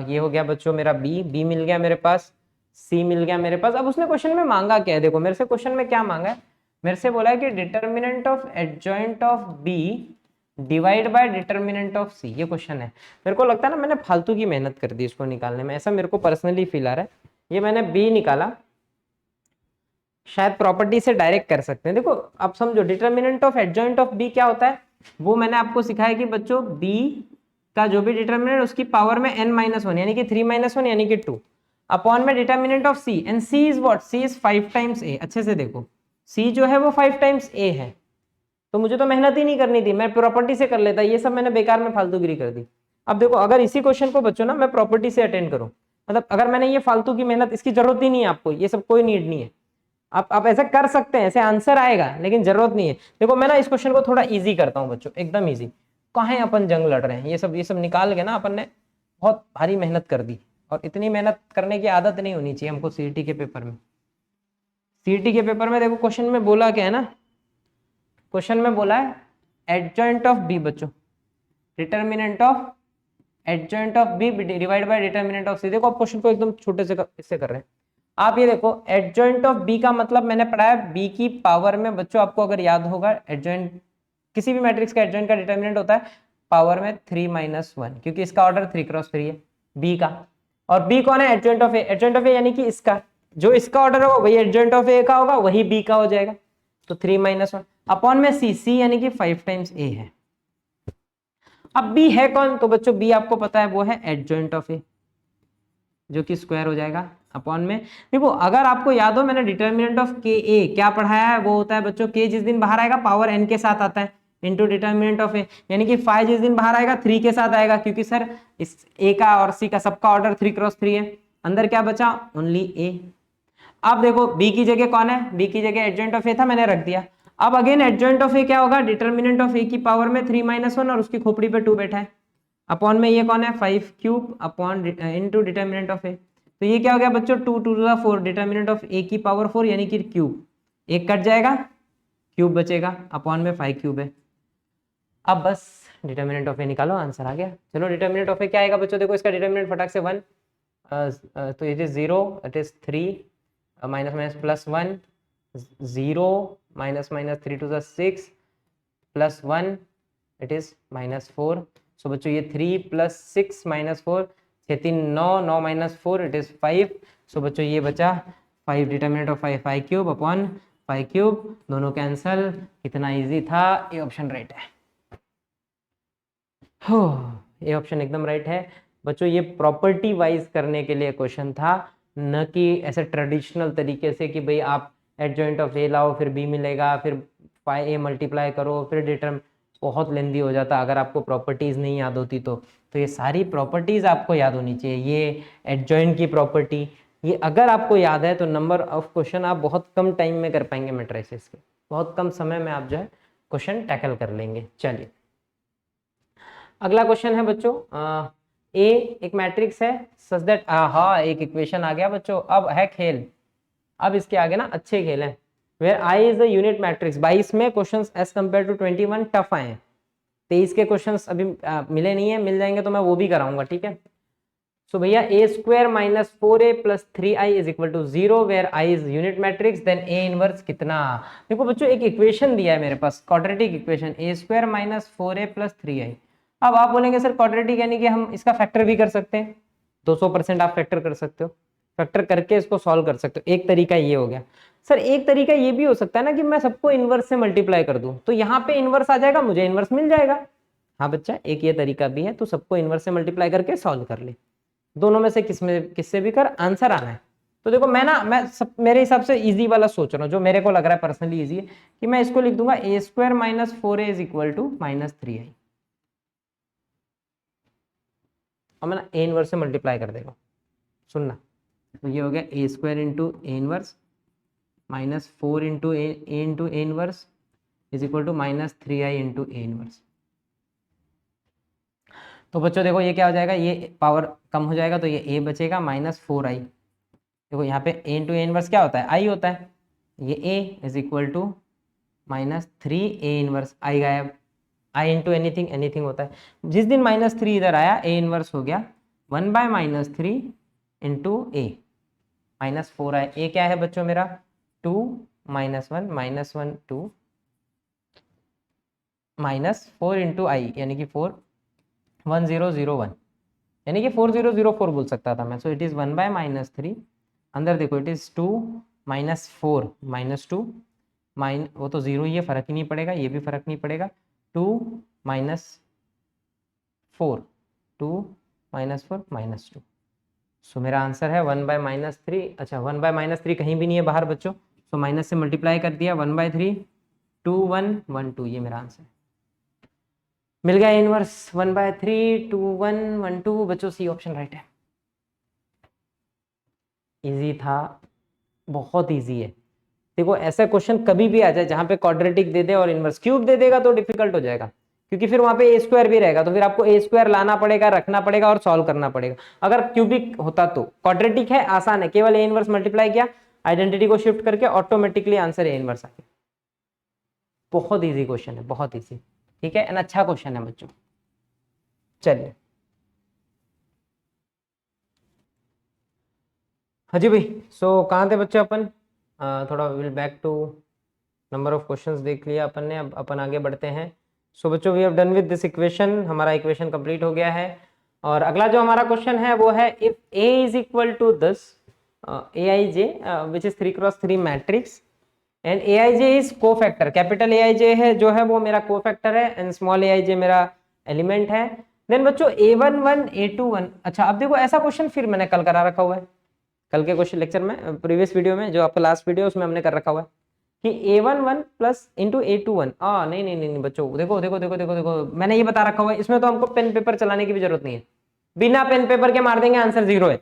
ये हो गया बच्चों मेरा बी मिल गया मेरे पास, सी मिल गया मेरे पास। अब उसने क्वेश्चन में मांगा क्या है, देखो मेरे से क्वेश्चन में क्या मांगा है। मेरे से बोला है कि determinant of adjoint of B divide by determinant of C, ये क्वेश्चन है। मेरे को लगता है ना मैंने फालतू की मेहनत कर दी इसको निकालने में, ऐसा मेरे को पर्सनली फील आ रहा है। ये मैंने बी निकाला, शायद प्रॉपर्टी से डायरेक्ट कर सकते हैं। देखो आप समझो, determinant of adjoint of B क्या होता है, वो मैंने आपको सिखाया कि बच्चों बी का जो भी डिटर्मिनेंट उसकी पावर में n-1 यानी कि 3 -1 यानी कि 2 अपॉन में determinant of C, and C is what, C is 5 times A. अच्छे से देखो सी जो है वो 5 टाइम्स ए है, तो मुझे तो मेहनत ही नहीं करनी थी, मैं प्रॉपर्टी से कर लेता, ये सब मैंने बेकार में फालतूगिरी कर दी। अब देखो अगर इसी क्वेश्चन को बच्चों ना मैं प्रॉपर्टी से अटेंड करूं, मतलब अगर मैंने ये फालतू की मेहनत, इसकी जरूरत ही नहीं है आपको, ये सब कोई नीड नहीं है, आप ऐसा कर सकते हैं, ऐसे आंसर आएगा लेकिन जरूरत नहीं है। देखो मैं ना इस क्वेश्चन को थोड़ा इजी करता हूँ बच्चों, एकदम इजी। कहाँ अपन जंग लड़ रहे हैं, ये सब निकाल के ना अपन ने बहुत भारी मेहनत कर दी, और इतनी मेहनत करने की आदत नहीं होनी चाहिए हमको सीईटी के पेपर में। सीईटी के पेपर में देखो क्वेश्चन में बोला क्या है ना, क्वेश्चन में बोला है एडजॉइंट ऑफ बी बच्चों, determinant of adjoint of B divide by determinant of C. देखो आप क्वेश्चन को एकदम छोटे से इससे कर रहे हैं। आप ये देखो एडजॉइंट ऑफ बी का मतलब मैंने पढ़ा है बी की पावर में बच्चों, आपको अगर याद होगा एडजॉइंट किसी भी मैट्रिक्स का एडजॉइंट का डिटर्मिनेंट होता है पावर में 3-1, क्योंकि इसका ऑर्डर 3x3 है बी का। और बी कौन है, adjoint of A, adjoint of A यानी कि इसका, जो इसका ऑर्डर होगा वही एडजॉइंट ऑफ ए का होगा, वही बी का हो जाएगा। तो 3-1 अपॉन में सी, सी यानी कि 5 टाइम्स ए है। अब बी है कौन, तो बच्चों बी आपको पता है वो है एडजॉइंट ऑफ ए, जो कि स्क्वायर हो जाएगा अपॉन में। देखो अगर आपको याद हो मैंने डिटर्मिनेंट ऑफ के ए क्या पढ़ाया है, वो होता है बच्चों के जिस दिन बाहर आएगा पावर एन के साथ आता है इंटू डिटर्मिनेंट ऑफ ए, यानी कि 5 जिस दिन बाहर आएगा 3 के साथ आएगा, क्योंकि सर इस ए का और सी का सबका ऑर्डर 3x3 है। अंदर क्या बचा, ओनली ए। अब देखो बी की जगह कौन है, बी की जगह एडजॉइंट ऑफ ए था, मैंने रख दिया। अब अगेन एडजॉइंट ऑफ ए क्या होगा, डिटर्मिनेंट ऑफ ए की पावर में 3-1 और उसकी खोपड़ी पे 2 बैठा है, अपॉन में ये कौन है 5³ अपॉन इनटू डिटर्मिनेंट ऑफ ए। तो ये क्या हो गया बच्चों 2×2 डिटर्मिनेंट ऑफ ए की पावर 4 यानी कि क्यूब, एक कट जाएगा क्यूब बचेगा अपॉन में 5³ है। अब बस डिटर्मिनेंट ऑफ ए निकालो, आंसर आ गया। चलो डिटर्मिनेंट ऑफ ए क्या आएगा बच्चों, देखो इसका डिटर्मिनेंट फटाक से 1, तो it is 0, it is 3, minus minus plus 1, 0 minus minus 3 to the 6 plus 1 it is -4। सो बच्चों ये 3 + 6 -4, 6×3 9, 9 - 4 इट इज 5। सो बच्चों ये बचा 5, डिटर्मिनेंट ऑफ 5³ अपॉन 5³, दोनों कैंसल। कितना इजी था, ये ऑप्शन राइट है। हो ये ऑप्शन एकदम राइट है बच्चों। ये प्रॉपर्टी वाइज करने के लिए क्वेश्चन था, न कि ऐसे ट्रेडिशनल तरीके से कि भाई आप एडजॉइंट ऑफ ए लाओ फिर बी मिलेगा, फिर ए मल्टीप्लाई करो फिर डिटर्म, बहुत लेंदी हो जाता अगर आपको प्रॉपर्टीज नहीं याद होती तो ये सारी प्रॉपर्टीज आपको याद होनी चाहिए। ये एडजॉइंट की प्रॉपर्टी, ये अगर आपको याद है तो नंबर ऑफ क्वेश्चन आप बहुत कम टाइम में कर पाएंगे मैट्रिसेस के, बहुत कम समय में आप जो है क्वेश्चन टैकल कर लेंगे। चलिए अगला क्वेश्चन है बच्चों, ए एक मैट्रिक्स है सच दैट, हाँ एक इक्वेशन आ गया बच्चों। अब है खेल, अब इसके आगे ना अच्छे खेल हैं। Where I is the unit matrix, 22 में questions as compare to 21 tough आए हैं। 23 के क्वेश्चंस अभी मिले नहीं है, मिल जाएंगे तो मैं वो भी कराऊंगा, ठीक है। सो भैया a² - 4a + 3i is equal to 0 where i is unit matrix, then a inverse कितना। देखो बच्चों एक इक्वेशन दिया है मेरे पास, quadratic equation a² - 4a + 3i। अब आप बोलेंगे सर क्वाड्रेटिक यानी कि हम इसका फैक्टर भी कर सकते हैं, 200% आप फैक्टर कर सकते हो, फैक्टर करके इसको सॉल्व कर सकते हो। एक तरीका ये हो गया। सर एक तरीका ये भी हो सकता है ना कि मैं सबको इनवर्स से मल्टीप्लाई कर दूं, तो यहाँ पे इनवर्स आ जाएगा, मुझे इनवर्स मिल जाएगा। हाँ बच्चा एक ये तरीका भी है, तो सबको इनवर्स से मल्टीप्लाई करके सॉल्व कर ले। दोनों में से किससे भी कर, आंसर आना है। तो देखो मेरे हिसाब से इजी वाला सोच रहा हूँ, जो मेरे को लग रहा है पर्सनली इजी है, कि मैं इसको लिख दूंगा a² - 4a is equal to -3i, और मैं ना a इनवर्स से मल्टीप्लाई कर देगा। सुनना, तो ये हो गया a² × a inverse -4 × a inverse is equal to -3i × a inverse. तो बच्चों देखो ये क्या हो जाएगा, ये पावर कम हो जाएगा तो ये a बचेगा -4i। देखो यहाँ पे a × a इनवर्स क्या होता है, i होता है, ये a is equal to -3a inverse, i गायब, i इंटू एनीथिंग एनीथिंग होता है। जिस दिन -3 इधर आया a इनवर्स हो गया 1/-3 इंटू a, -4i। a क्या है बच्चों मेरा 2 - 1 -1 2 -4 इंटू i यानी कि 41001, यानी कि 4004 बोल सकता था मैं। सो इट इज 1/-3, अंदर देखो इट इज 2 - 4 -2 वो तो 0 ही है, फर्क ही नहीं पड़ेगा, ये भी फर्क नहीं पड़ेगा। 2 - 4 2 - 4 -2। सो मेरा आंसर है 1/-3। अच्छा 1/-3 कहीं भी नहीं है बाहर बच्चों, सो माइनस से मल्टीप्लाई कर दिया 1/3 2112, ये मेरा आंसर मिल गया। इनवर्स 1/3 2112, बच्चों सी ऑप्शन राइट है। इजी था, बहुत इजी है। देखो ऐसा क्वेश्चन कभी भी आ जाए जहां पे क्वाड्रेटिक दे दे और इनवर्स क्यूब दे देगा तो डिफिकल्ट हो जाएगा, क्योंकि फिर वहां पे ए स्क्वायर भी रहेगा, तो फिर आपको ए स्क्वायर लाना पड़ेगा, रखना पड़ेगा और सॉल्व करना पड़ेगा। अगर क्यूबिक होता तो, क्वाड्रेटिक है आसान है, केवल ए इनवर्स मल्टीप्लाई किया, आइडेंटिटी को शिफ्ट करके ऑटोमेटिकली आंसर ए इनवर्स आ गया। बहुत इजी क्वेश्चन है, बहुत इजी। ठीक है, एंड अच्छा क्वेश्चन है बच्चों। चलिए हाँ जी भाई, सो कहाँ थे बच्चे अपन? थोड़ा will back to number of questions देख लिया अपन ने, अब अपन आगे बढ़ते हैं। सो बच्चों we have done with this equation, हमारा इक्वेशन कंप्लीट हो गया है। और अगला जो हमारा क्वेश्चन है वो है, if A is equal to this Aij which is 3x3 matrix and Aij is cofactor, capital Aij है जो है वो मेरा कोफैक्टर है एंड स्मॉल Aij मेरा एलिमेंट है। देन बच्चों A11 A21, अच्छा अब देखो ऐसा क्वेश्चन फिर मैंने कल करा रखा हुआ है, कल के क्वेश्चन लेक्चर में, प्रीवियस वीडियो में जो आपका लास्ट वीडियो उसमें हमने कर रखा हुआ है कि A11 प्लस इंटू A21। नहीं नहीं नहीं बच्चों, देखो देखो देखो देखो देखो, मैंने ये बता रखा हुआ है, इसमें तो हमको पेन पेपर चलाने की भी जरूरत नहीं है, बिना पेन पेपर के मार देंगे, आंसर 0 है।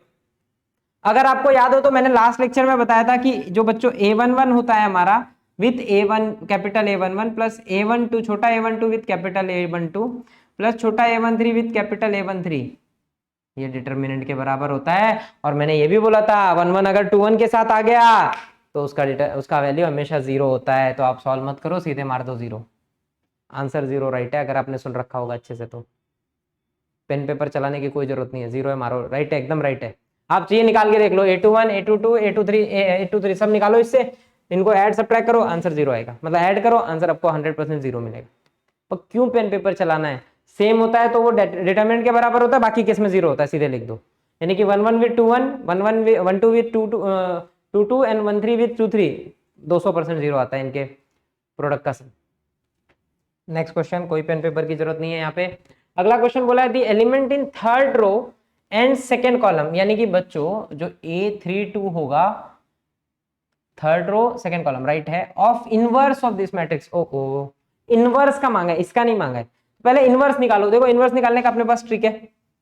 अगर आपको याद हो तो मैंने लास्ट लेक्चर में बताया था कि जो बच्चों A11 होता है हमारा with A1 capital A11 plus A12 छोटा A12 with capital A12 plus छोटा A13 विथ कैपिटल A13, ये डिटर्मिनेंट के बराबर होता है। और मैंने ये भी बोला था 11 अगर 21 के साथ आ गया तो उसका वैल्यू हमेशा 0 होता है। तो आप सॉल्व मत करो, सीधे मार दो 0, आंसर 0 राइट है। अगर आपने सुन रखा होगा अच्छे से तो पेन पेपर चलाने की कोई जरूरत नहीं है, 0 है, मारो, राइट है, एकदम राइट है। आप चाहिए निकाल के देख लो, A21 A22 A23 सब निकालो इससे, इनको ऐड सब्ट्रैक्ट करो, आंसर 0 आएगा, मतलब ऐड करो आंसर आपको 100% 0 मिलेगा। पर क्यों पेन पेपर चलाना है? सेम होता है तो वो डिटरमिनेंट के बराबर होता है, बाकी केस में 0 होता है, सीधे लिख दो। यानी कि 11 विथ 21 12 विथ 22 एंड 13 विथ 23 200% 0 आता है इनके प्रोडक्ट का सम। नेक्स्ट क्वेश्चन, कोई पेन पेपर की जरूरत नहीं है यहाँ पे। अगला क्वेश्चन बोला है the element in third row and second column, यानी कि बच्चों जो A32 होगा third row second column right है, of inverse of this matrix. ओ इनवर्स का मांगा है, इसका नहीं मांगा है। पहले इनवर्स निकालो, देखो इनवर्स निकालने का अपने पास ट्रिक है,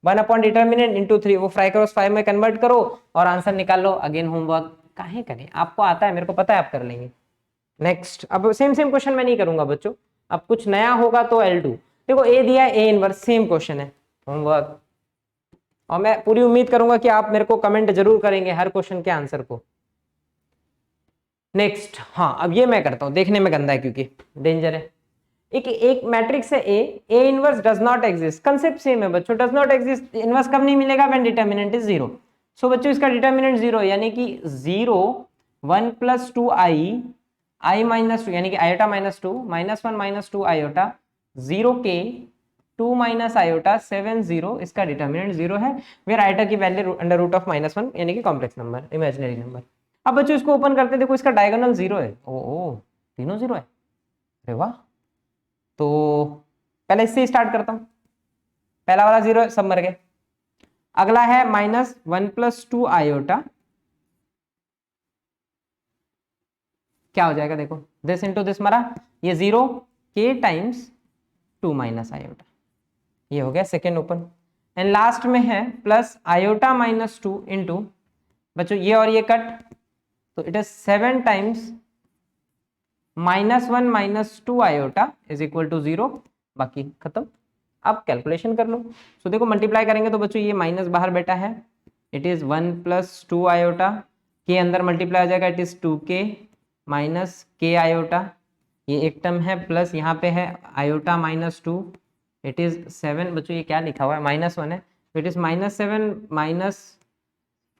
1 अपॉन डिटर्मिनेंट इंटू 3, वो फ्राई क्रॉस 5 में कन्वर्ट करो और आंसर निकाल लो। अगेन होमवर्क काहे करें, आपको आता है, मेरे को पता है आप कर लेंगे। नेक्स्ट, अब सेम सेम क्वेश्चन मैं नहीं करूंगा बच्चों, अब कुछ नया होगा तो L2। देखो ए दिया है, ए इनवर्स, सेम क्वेश्चन है, होमवर्क। और मैं पूरी उम्मीद करूंगा कि आप मेरे को कमेंट जरूर करेंगे हर क्वेश्चन के आंसर को। नेक्स्ट, हाँ अब ये मैं करता हूं, देखने में गंदा है क्योंकि डेंजर है। एक मैट्रिक्स है A inverse does not exist, concept same है बच्चों, डज नॉट एग्जिस्ट, इनवर्स कब नहीं मिलेगा, व्हेन डिटर्मिनेंट इज 0। सो बच्चों इसका डिटर्मिनेंट 0 यानी कि 0 1 प्लस 2 आई माइनस 2 यानी कि आयोटा माइनस 2 -1 माइनस 2 आयोटा 0 के 2 माइनस आयोटा 7 0, इसका डिटर्मिनेंट 0 है, वेयर आयोटा की वैल्यू अंडर रूट ऑफ -1 यानी कि कॉम्प्लेक्स नंबर, इमेजिनरी नंबर। अब बच्चों इसको ओपन करते हैं, देखो इसका डायगोनल 0 है, ओ तीनों 0 है, अरे वाह। तो पहले इससे स्टार्ट करता हूं, पहला वाला 0 है, सब मर गए। अगला है -1 प्लस 2 आयोटा, क्या हो जाएगा देखो, दिस इंटू दिस मरा, ये 0 के टाइम्स 2 माइनस आयोटा, ये हो गया सेकेंड ओपन। एंड लास्ट में है प्लस आयोटा -2 इंटू, बच्चों ये और ये कट, तो it is 7 times -1 minus 2 iota is equal to 0, बाकी खत्म। अब कैलकुलेशन कर लो। सो देखो मल्टीप्लाई करेंगे तो बच्चों ये माइनस बाहर बेटा है, इट इज 1 प्लस 2 आयोटा, के अंदर मल्टीप्लाई हो जाएगा, इट इज 2k माइनस के आयोटा, ये एक टर्म है, प्लस यहाँ पे है आयोटा -2, इट इज 7, बच्चों ये क्या लिखा हुआ है, -1 है, it is -7 minus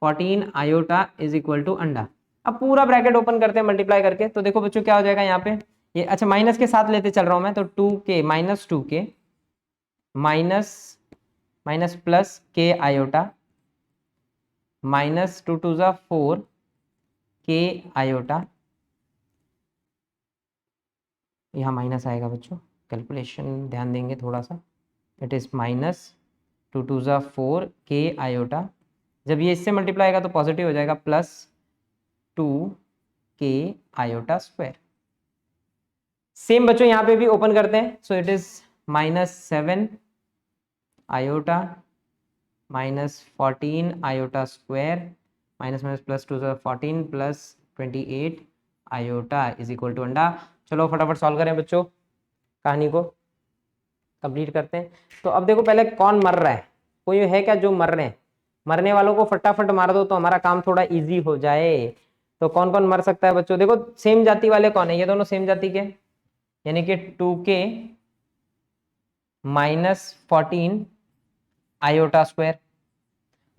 14 iota is equal to अंडा। अब पूरा ब्रैकेट ओपन करते हैं मल्टीप्लाई करके, तो देखो बच्चों क्या हो जाएगा यहाँ पे, ये अच्छा माइनस के साथ लेते चल रहा हूं मैं, तो 2k -2k minus minus plus के आयोटा -2 2 जा 4 के आयोटा, यहाँ माइनस आएगा बच्चों, कैलकुलेशन ध्यान देंगे थोड़ा सा, इट इज -2 2 जा 4 के आयोटा, जब ये इससे मल्टीप्लाई आएगा तो पॉजिटिव हो जाएगा, प्लस 2 के आयोटा स्क्वायर। सेम बच्चों यहाँ पे भी ओपन करते हैं, so it is -7 iota -14 iota square minus minus +2 14 +28 iota is equal to अंडा। चलो फटाफट सॉल्व करें बच्चों, कहानी को कंप्लीट करते हैं। तो अब देखो पहले कौन मर रहा है, कोई है क्या जो मर रहे हैं? मरने वालों को फटाफट मार दो तो हमारा काम थोड़ा इजी हो जाए। तो कौन कौन मर सकता है बच्चों? देखो सेम जाति वाले कौन है, ये दोनों सेम जाति के, यानी कि 2k -14 आयोटा स्क्वायर।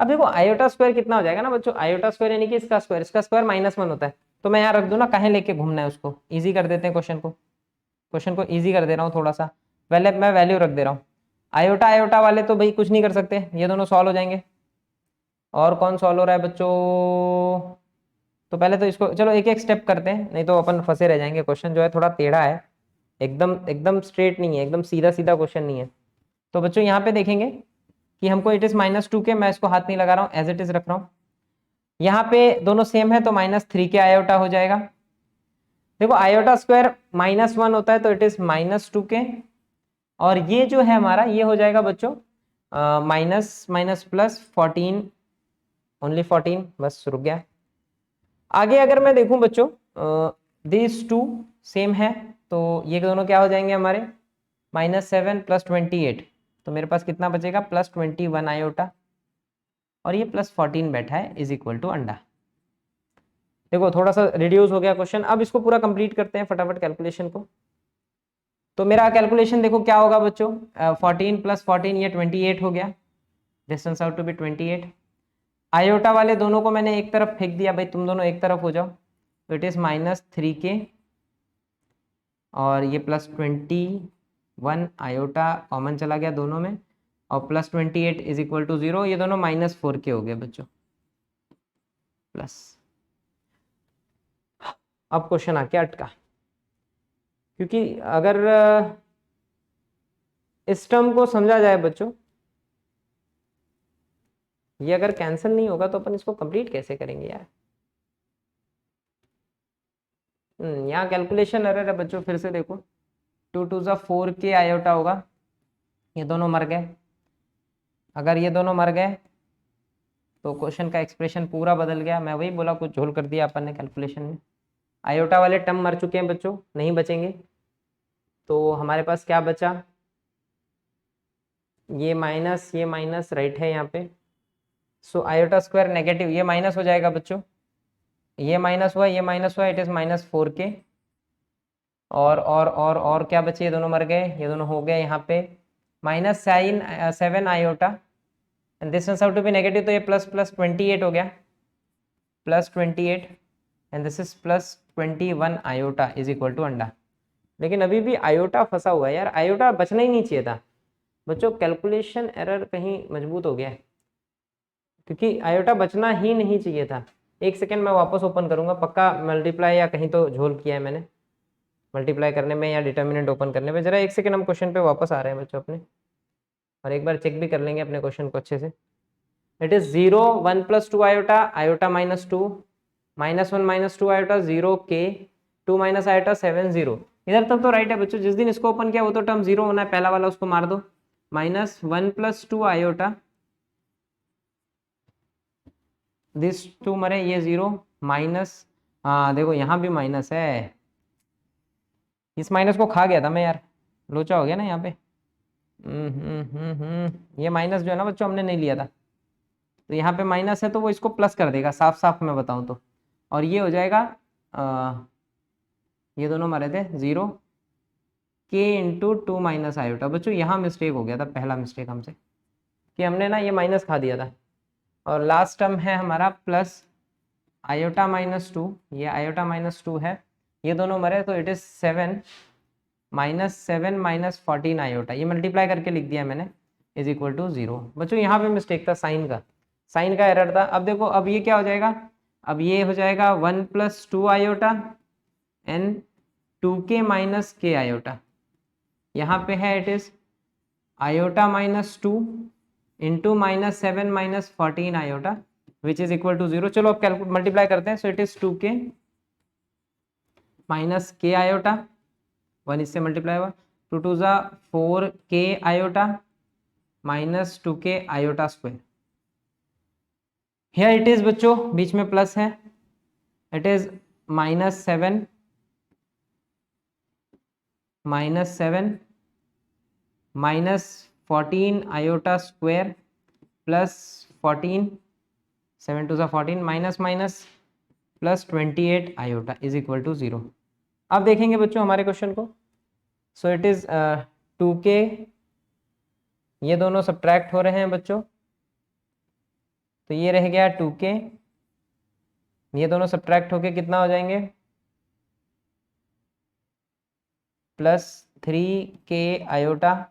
अब देखो आयोटा स्क्वायर कितना हो जाएगा ना बच्चों, आयोटा स्क्वायर यानी कि इसका स्क्वायर -1 होता है। तो मैं यहाँ रख दूं ना, कहीं लेके घूमना है उसको, इजी कर देते हैं क्वेश्चन को इजी कर दे रहा हूँ थोड़ा सा। पहले मैं वैल्यू रख दे रहा हूँ, आयोटा आयोटा वाले तो भाई कुछ नहीं कर सकते, ये दोनों सॉल्व हो जाएंगे। और कौन सॉल्व हो रहा है बच्चों? तो पहले तो इसको चलो एक एक स्टेप करते हैं, नहीं तो अपन फंसे रह जाएंगे। क्वेश्चन जो है थोड़ा टेढ़ा है, एकदम एकदम स्ट्रेट नहीं है, एकदम सीधा सीधा क्वेश्चन नहीं है। तो बच्चों यहाँ पे देखेंगे कि हमको इट इज -2 के, मैं इसको हाथ नहीं लगा रहा हूँ, एज इट इज रख रहा हूँ। यहाँ पे दोनों सेम है तो -3 के आयोटा हो जाएगा। देखो आयोटा स्क्वायर -1 होता है तो इट इज -2 के, और ये जो है हमारा ये हो जाएगा बच्चों माइनस माइनस +14, ओनली 14, बस रुक गया। आगे अगर मैं देखूं बच्चों दिस टू सेम है, तो ये दोनों क्या हो जाएंगे हमारे -7 +28, तो मेरे पास कितना बचेगा +21 आयोटा, और ये +14 बैठा है इज इक्वल टू अंडा। देखो थोड़ा सा रिड्यूस हो गया क्वेश्चन। अब इसको पूरा कंप्लीट करते हैं फटाफट कैलकुलेशन को। तो मेरा कैलकुलेशन देखो क्या होगा बच्चों, 14 + 14 ये 28 हो गया, distance out to be 28। Iota वाले दोनों को मैंने एक तरफ फेंक दिया, भाई तुम दोनों एक तरफ हो जाओ, तो इट इज -3 के, और ये +21 आयोटा कॉमन चला गया दोनों में, और +28 इज इक्वल टू 0, ये दोनों -4 के हो गए बच्चों प्लस। अब क्वेश्चन आके अटका, क्योंकि अगर इस टर्म को समझा जाए बच्चों, ये अगर कैंसिल नहीं होगा तो अपन इसको कंप्लीट कैसे करेंगे यार। यहाँ कैलकुलेशन एरर है बच्चों, फिर से देखो 2 2 4 के आयोटा होगा, ये दोनों मर गए। अगर ये दोनों मर गए तो क्वेश्चन का एक्सप्रेशन पूरा बदल गया। मैं वही बोला, कुछ झोल कर दिया अपन ने कैलकुलेशन में। आयोटा वाले टर्म मर चुके हैं बच्चों, नहीं बचेंगे। तो हमारे पास क्या बचा, ये माइनस राइट है यहाँ पे। सो आयोटा स्क्वायर नेगेटिव, ये माइनस हो जाएगा बच्चों, ये माइनस हुआ, ये माइनस हुआ, इट इज -4 के। और क्या बचे, ये दोनों मर गए, ये दोनों हो गए यहाँ पे -7 iota, and this turns out to be negative, तो ये +28 हो गया, +28, and this is +21 iota is equal to अंडा। लेकिन अभी भी आयोटा फंसा हुआ है यार, आयोटा बचना ही नहीं चाहिए था बच्चों, कैलकुलेशन एरर कहीं मजबूत हो गया है, क्योंकि आयोटा बचना ही नहीं चाहिए था। एक सेकेंड मैं वापस ओपन करूंगा, पक्का मल्टीप्लाई या कहीं तो झोल किया है मैंने मल्टीप्लाई करने में या डिटर्मिनेंट ओपन करने में। जरा एक सेकेंड, हम क्वेश्चन पे वापस आ रहे हैं बच्चों अपने, और एक बार चेक भी कर लेंगे अपने क्वेश्चन को अच्छे से। It is 0 1 + 2 iota, iota -2, -1 - 2 iota 0 के, 2 - आयोटा 7 0। इधर तक तो राइट है बच्चों, जिस दिन इसको ओपन किया वो तो टर्म 0 होना है, पहला वाला उसको मार दो। -1 + 2 आयोटा, दिस 2 मरे, ये 0 माइनस, हाँ देखो यहाँ भी माइनस है, इस माइनस को खा गया था मैं यार, लोचा हो गया ना यहाँ पे। ये माइनस जो है ना बच्चों हमने नहीं लिया था, तो यहाँ पे माइनस है तो वो इसको प्लस कर देगा, साफ साफ मैं बताऊं तो। और ये हो जाएगा ये दोनों मारे थे 0 के इंटू 2 - आयोटा। बच्चों यहाँ मिस्टेक हो गया था, पहला मिस्टेक हमसे, कि हमने ना ये माइनस खा दिया था। और लास्ट टर्म है हमारा प्लस आयोटा -2, ये आयोटा -2 है, ये दोनों मरे तो इट इज 7 -7 - 14 आयोटा, ये मल्टीप्लाई करके लिख दिया मैंने, इज इक्वल टू 0। बच्चों यहाँ पे मिस्टेक था, साइन का एरर था। अब देखो अब ये क्या हो जाएगा, अब ये हो जाएगा 1 + 2 iota N 2k - k iota, यहाँ पे है it is iota -2 into -7 - 14 iota which is equal to 0। चलो अब कैलकुलेट मल्टीप्लाई करते हैं, so it is 2k - k iota 1 इससे मल्टीप्लाई हुआ, 2 टू ज़ा 4k iota minus 2k iota square. Here it is बच्चों, बीच में प्लस है, it is -7 -14 iota square plus 14, 7 टू ज़ा 14 minus minus plus 28 iota is equal to 0। अब देखेंगे बच्चों हमारे क्वेश्चन को। सो इट इज 2k, ये दोनों सब्ट्रैक्ट हो रहे हैं बच्चों, तो ये रह गया 2k, ये दोनों सब्ट्रैक्ट होके कितना हो जाएंगे, plus 3k iota,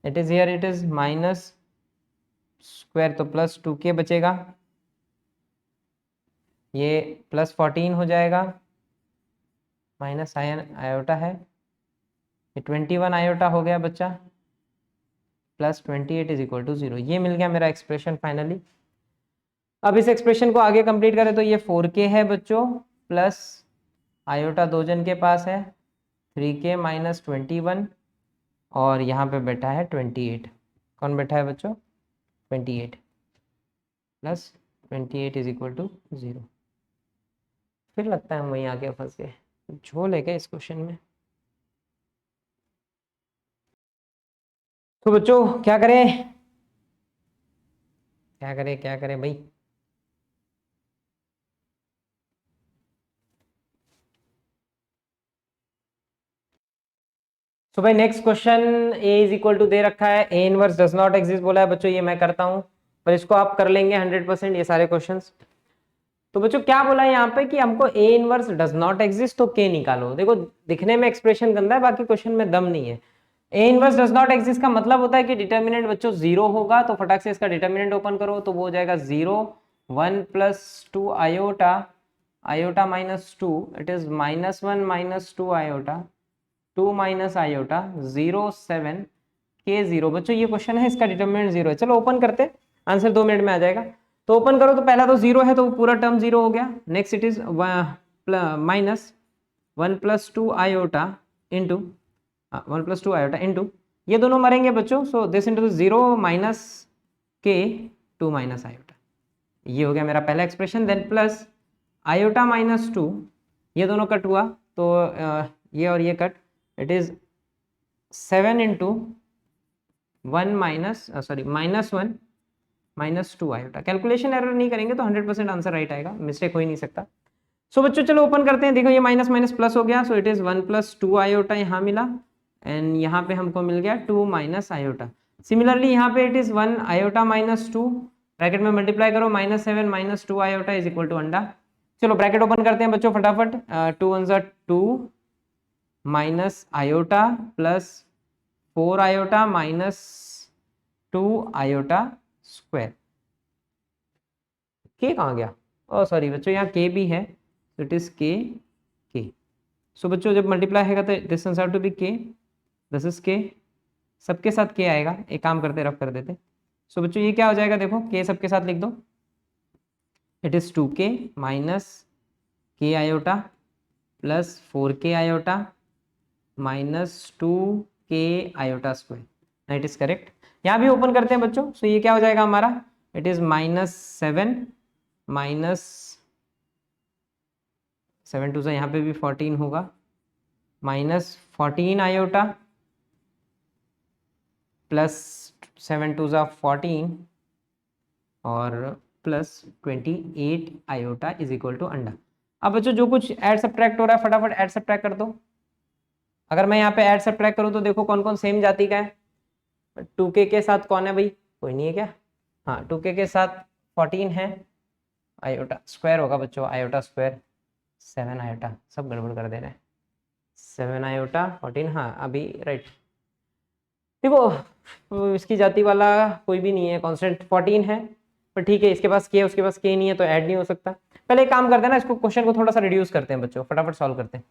it is here it is minus square, तो प्लस 2k बचेगा, ये प्लस 14 हो जाएगा, माइनस आयोटा है, ये 21 आयोटा हो गया बच्चा, प्लस 28 इज इक्वल टू 0। ये मिल गया मेरा एक्सप्रेशन फाइनली। अब इस एक्सप्रेशन को आगे कंप्लीट करें तो ये 4k है बच्चों, प्लस आयोटा दो जन के पास है 3k माइनस 21, और यहाँ पे बैठा है 28। कौन बैठा है बच्चों, 28 प्लस 28 इज इक्वल टू 0। फिर लगता है हम वहीं आके फंस गए, झोल है क्या इस क्वेश्चन में। तो बच्चों क्या करें, क्या करें भाई। तो भाई next question, A is equal to दे रखा है, A inverse does not exist बोला है बच्चों, ये मैं करता हूं, पर इसको आप कर लेंगे 100% ये सारे क्वेश्चंस। तो बच्चों क्या बोला है यहाँ पे कि हमको ए इनवर्स डज नॉट एग्जिस्ट, तो के निकालो। देखो दिखने में एक्सप्रेशन गंदा है, बाकी क्वेश्चन में दम नहीं है। A inverse does not exist का मतलब होता है कि डिटर्मिनेंट बच्चों 0 होगा, तो फटाक से इसका डिटर्मिनेंट ओपन करो, तो वो हो जाएगा 0, 1 plus 2 iota, iota minus 2, it is -1 minus 2 iota, 2 minus iota 0 7 के 0। बच्चों ये क्वेश्चन है, इसका डिटर्मिनेंट 0 है। चलो ओपन करते, आंसर 2 मिनट में आ जाएगा। तो ओपन करो, तो पहला तो 0 है तो पूरा टर्म 0 हो गया। Next it is minus 1 plus 2 iota into 1 plus 2 iota into, ये दोनों मरेंगे बच्चों, सो दिस इंटू 0 माइनस के 2 माइनस आयोटा, ये हो गया मेरा पहला expression. Then plus iota minus 2, ये दोनों कट हुआ तो ये और ये cut, it is 7 into 1 minus -1 minus 2 iota. Calculation error नहीं करेंगे तो 100% आंसर राइट आएगा, मिस्टेक हो ही नहीं सकता। सो बच्चों चलो ओपन करते हैं, देखो ये माइनस माइनस प्लस हो गया, सो इट इज 1 प्लस 2 आयोटा यहाँ मिला, एंड यहाँ पे हमको मिल गया 2 माइनस आयोटा। सिमिलरली यहाँ पे it is 1 iota minus 2, bracket में मल्टीप्लाई करो, -7 minus 2 iota is equal to अंडा। चलो ब्रैकेट ओपन करते हैं बच्चों फटाफट, 2 1 ज़ा 2 minus iota plus 4 iota minus 2 iota square. के कहाँ गया, ओ सॉरी बच्चों यहाँ के भी है, तो इट इज के के। सो बच्चों जब मल्टीप्लाई होगा तो this turns out to be K, this is K, सबके साथ के आएगा, एक काम करते रफ कर देते। सो बच्चों ये क्या हो जाएगा, देखो के सबके साथ लिख दो, इट इज 2k माइनस के iota plus 4k iota minus 2k iota square, it is correct. यहाँ भी ओपन करते हैं बच्चों, सो ये क्या हो जाएगा हमारा, इट इज -7 माइनस 7 टू सा यहाँ पे भी 14 होगा, माइनस 14 आयोटा प्लस 7 टू सा 14 और plus 28 iota is equal to अंडा। अब बच्चों जो कुछ ऐड सब्ट्रैक्ट हो रहा है फटाफट ऐड सब्ट्रैक्ट कर दो। अगर मैं यहाँ पे ऐड सब्ट्रैक्ट करूँ तो देखो कौन कौन सेम जाति का है। 2k के साथ कौन है भाई, कोई नहीं है क्या, हाँ 2k के साथ 14 है, आयोटा स्क्वायर होगा बच्चों, आयोटा स्क्वायर 7 आयोटा, सब गड़बड़ कर दे रहे हैं, 7 आयोटा 14, हाँ अभी राइट। देखो इसकी जाति वाला कोई भी नहीं है, कांस्टेंट 14 है, पर ठीक है इसके पास के उसके पास के नहीं है तो ऐड नहीं हो सकता। पहले एक काम करते हैं ना, इसको क्वेश्चन को थोड़ा सा रिड्यूस करते हैं बच्चों, फटाफट सॉल्व करते हैं।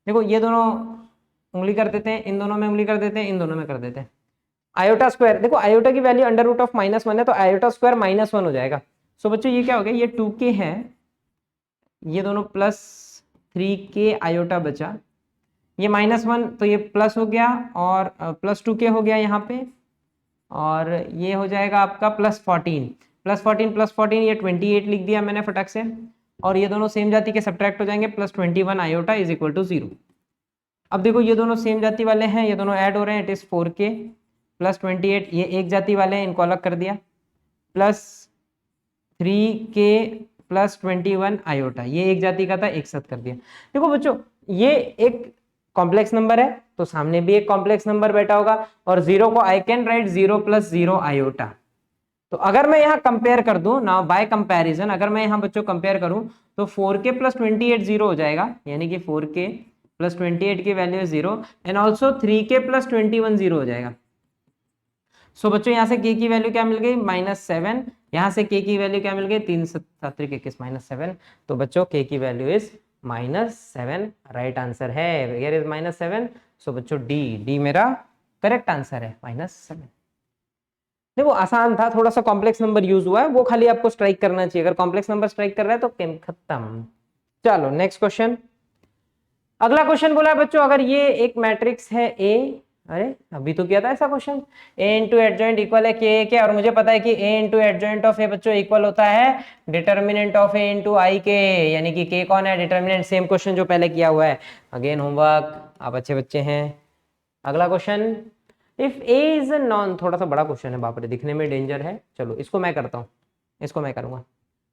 देखो ये दोनों उंगली कर देते हैं, इन दोनों में उंगली कर देते हैं, इन दोनों में कर देते हैं। आयोटा स्क्वायर, देखो आयोटा की वैल्यू अंडर रूट ऑफ -1 है, तो आयोटा स्क्वायर -1 हो जाएगा। सो बच्चों ये क्या हो गया, ये 2k है, ये दोनों प्लस 3k आयोटा बचा, ये -1 तो ये प्लस हो गया और +2k हो गया यहाँ पे, और ये हो जाएगा आपका +14 +14 ये 28 लिख दिया मैंने फटक से, और ये दोनों सेम जाति के सब्ट्रैक्ट हो जाएंगे, +21 आयोटा इज इक्वल टू 0। अब देखो ये दोनों सेम जाति वाले हैं, ये दोनों ऐड हो रहे हैं, इट इज 4k +28, ये एक जाति वाले हैं, इनको अलग कर दिया, +3k +21 आयोटा, ये एक जाति का था, एक साथ कर दिया। देखो बच्चों ये एक कॉम्प्लेक्स नंबर है तो सामने भी एक कॉम्प्लेक्स नंबर बैठा होगा, और 0 को आई कैन राइट 0 + 0 आयोटा। तो अगर मैं यहाँ कंपेयर कर दूं ना, बाय कंपैरिजन अगर मैं यहाँ बच्चों कंपेयर करूं तो 4k +28 0 हो जाएगा, यानी कि 4k +28 की वैल्यू 0, एंड ऑल्सो 3k +21 0 हो जाएगा। सो बच्चों यहाँ से k की वैल्यू क्या मिल गई -7, यहाँ से k की वैल्यू क्या मिल गई 3 7 21 -7, तो बच्चों k की वैल्यू इज -7, राइट आंसर है, हियर इज -7। सो बच्चों डी मेरा करेक्ट आंसर है, -7। देखो आसान था, थोड़ा सा कॉम्प्लेक्स नंबर यूज हुआ है, वो खाली आपको स्ट्राइक करना चाहिए, अगर कॉम्प्लेक्स नंबर स्ट्राइक कर रहा है तो खत्म। चलो नेक्स्ट क्वेश्चन। अगला क्वेश्चन बोला है बच्चों, अगर ये एक मैट्रिक्स है ए, अरे अभी तो किया था ऐसा क्वेश्चन, ए इंटू एडजॉइंट इक्वल है के के, और मुझे पता है कि ए इंटू एडजॉइंट ऑफ ए बच्चों इक्वल होता है डिटर्मिनेंट ऑफ ए इंटू आई के, यानी कि के कौन है डिटर्मिनेंट, सेम क्वेश्चन जो पहले किया हुआ है। अगेन होमवर्क, आप अच्छे बच्चे हैं। अगला question, if A is a non, थोड़ा सा बड़ा क्वेश्चन है, बाप रे दिखने में डेंजर है, चलो इसको मैं करता हूँ, इसको मैं करूंगा।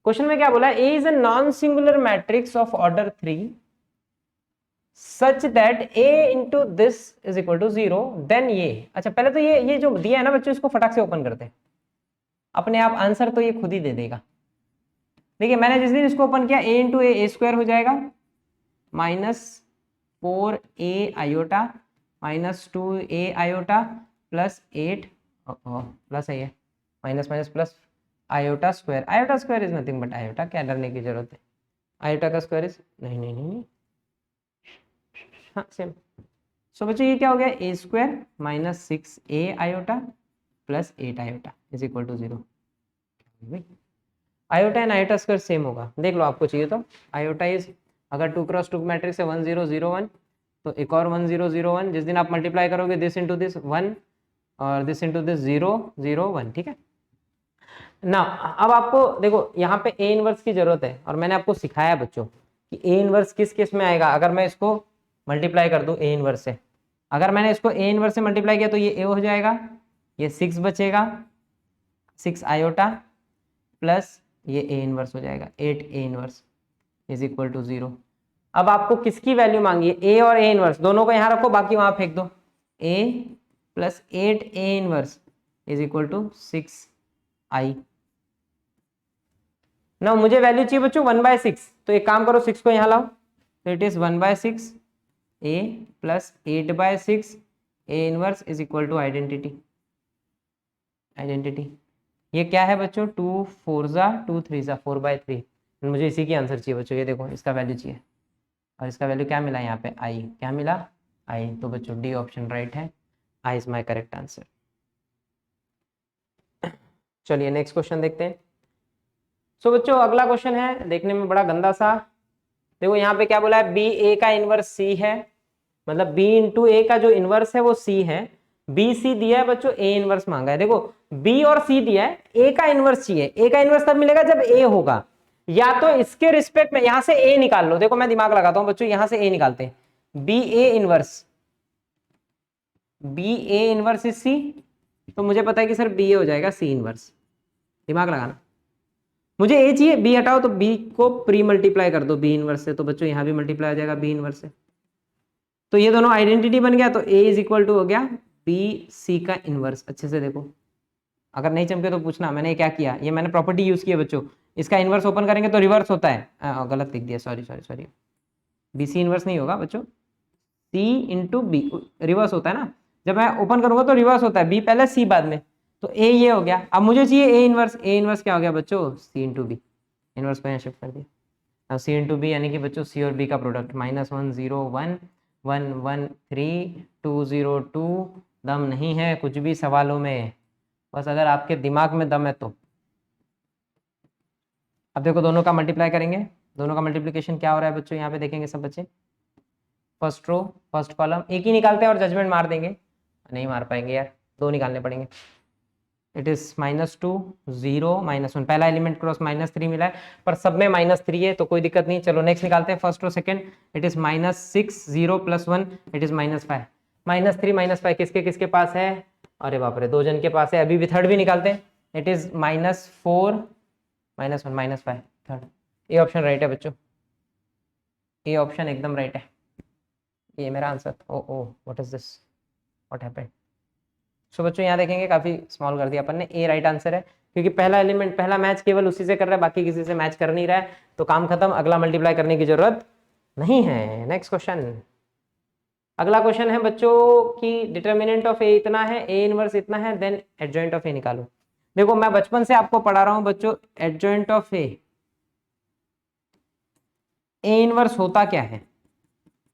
क्वेश्चन में क्या बोला, A is a non singular matrix of order 3 such that a into this is equal to 0, then ये, अच्छा पहले तो ये जो दिया है ना बच्चों, इसको फटाक से ओपन करते हैं, अपने आप आंसर तो ये खुद ही दे देगा। देखिए मैंने जिस दिन इसको ओपन किया, a इंटू ए स्क्वायर हो जाएगा, -4a आयोटा -2a आयोटा +8 प्लस है, minus minus plus iota square is nothing but iota, क्या डरने की जरूरत है, आयोटा का स्क्वायर इज नहीं, हाँ सेम। सो बच्चों ये क्या हो गया, ए स्क्वायर -6a आयोटा +8 iota is equal to 0। Iota and iota square same होगा, देख लो आपको चाहिए तो। आयोटा इज, अगर 2 क्रॉस 2 मैट्रिक्स है 1 0 0 1, तो एक और 1 0 0 1, जिस दिन आप मल्टीप्लाई करोगे दिस इंटू दिस 1 और दिस इंटू दिस 0 0 1, ठीक है ना। अब आपको देखो यहाँ पे ए इनवर्स की जरूरत है, और मैंने आपको सिखाया बच्चों कि ए इनवर्स किस केस में आएगा, अगर मैं इसको मल्टीप्लाई कर दूं ए इनवर्स से, अगर मैंने इसको ए इनवर्स से मल्टीप्लाई किया तो ये ए हो जाएगा, ये 6 बचेगा 6 आयोटा प्लस ये ए इनवर्स हो जाएगा 8 A inverse is equal to 0। अब आपको किसकी वैल्यू मांगी है, ए और ए इनवर्स दोनों को यहां रखो, बाकी वहां फेंक दो, A plus 8 A inverse is equal to 6 I. ना मुझे वैल्यू चाहिए बच्चों 1/6, तो एक काम करो 6 को यहां लाओ, तो it is 1/6 a plus 8/6 A inverse is equal to identity. ये क्या है बच्चों, 2 4 2 3 4/3, मुझे इसी की आंसर चाहिए बच्चों, ये देखो इसका वैल्यू चाहिए, और इसका वैल्यू क्या मिला यहाँ पे आई, क्या मिला आई, तो बच्चों डी ऑप्शन राइट है, I is my correct answer. चलिए नेक्स्ट क्वेश्चन देखते हैं। सो बच्चों अगला क्वेश्चन है, देखने में बड़ा गंदा सा, देखो यहाँ पे क्या बोला है, बी ए का इनवर्स सी है, मतलब बी इंटू ए का जो इनवर्स है वो सी है, बी सी दिया है बच्चों, ए इनवर्स मांगा है। देखो बी और सी दिया है, ए का इनवर्स चाहिए, ए का इनवर्स तब मिलेगा जब ए होगा, या तो इसके रिस्पेक्ट में यहां से ए निकाल लो, देखो मैं दिमाग लगाता हूं बच्चों, यहां से ए निकालते हैं, B A inverse, B A inverse is C, तो मुझे पता है कि सर बी ए हो जाएगा सी इनवर्स, दिमाग लगाना, मुझे ए चाहिए, बी हटाओ तो बी को प्री मल्टीप्लाई कर दो बी इनवर्स से, तो बच्चों यहां भी मल्टीप्लाई हो जाएगा बी इनवर्स से, तो ये दोनों आइडेंटिटी बन गया, तो ए इज इक्वल टू हो गया बी सी का इनवर्स। अच्छे से देखो, अगर नहीं चमके तो पूछना, मैंने क्या किया, ये मैंने प्रॉपर्टी यूज की है बच्चों, इसका इनवर्स ओपन करेंगे तो रिवर्स होता है, गलत लिख दिया, सॉरी, बी सी इनवर्स नहीं होगा बच्चों, सी इंटू बी रिवर्स होता है ना, जब मैं ओपन करूंगा तो रिवर्स होता है, बी पहले सी बाद में, तो ए ये हो गया, अब मुझे चाहिए ए इनवर्स क्या हो गया बच्चों, सी इंटू बी, इनवर्स को यहाँ शिफ्ट कर दिया, अब सी इंटू बी यानी कि बच्चों सी और बी का प्रोडक्ट, -1 0 1 1 1 3 2 0 2, दम नहीं है कुछ भी सवालों में, बस अगर आपके दिमाग में दम है तो। अब देखो दोनों का मल्टीप्लाई करेंगे, दोनों का मल्टीप्लिकेशन क्या हो रहा है बच्चों, यहाँ पे देखेंगे सब बच्चे, फर्स्ट रो फर्स्ट कॉलम, एक ही निकालते हैं और जजमेंट मार देंगे, नहीं मार पाएंगे यार, दो निकालने पड़ेंगे। इट इज -2 0 -1, पहला एलिमेंट क्रॉस -3 मिला है, पर सब में -3 है तो कोई दिक्कत नहीं। चलो नेक्स्ट निकालते हैं first row second. It is -6 0 + 1, it is -5। -3 -5 किसके किसके पास है? अरे बाप रे, दो जन के पास है। अभी भी थर्ड भी निकालते हैं। It is -4 -1 -5, third. ये ऑप्शन राइट है बच्चों, ये ऑप्शन एकदम राइट है, ये मेरा answer. Oh oh what is this, what happened? So बच्चों यहाँ देखेंगे काफी स्मॉल कर दिया अपन ने, ए राइट आंसर है, क्योंकि पहला एलिमेंट पहला मैच केवल उसी से कर रहा है, बाकी किसी से मैच कर नहीं रहा है, तो काम खत्म, अगला मल्टीप्लाई करने की जरूरत नहीं है। Next question. अगला क्वेश्चन है बच्चों कि डिटर्मिनेंट ऑफ ए इतना है, ए इनवर्स इतना है, देन एडजॉइंट ऑफ ए निकालो। देखो मैं बचपन से आपको पढ़ा रहा हूं बच्चों, एडजॉइंट ऑफ ए इनवर्स होता क्या है?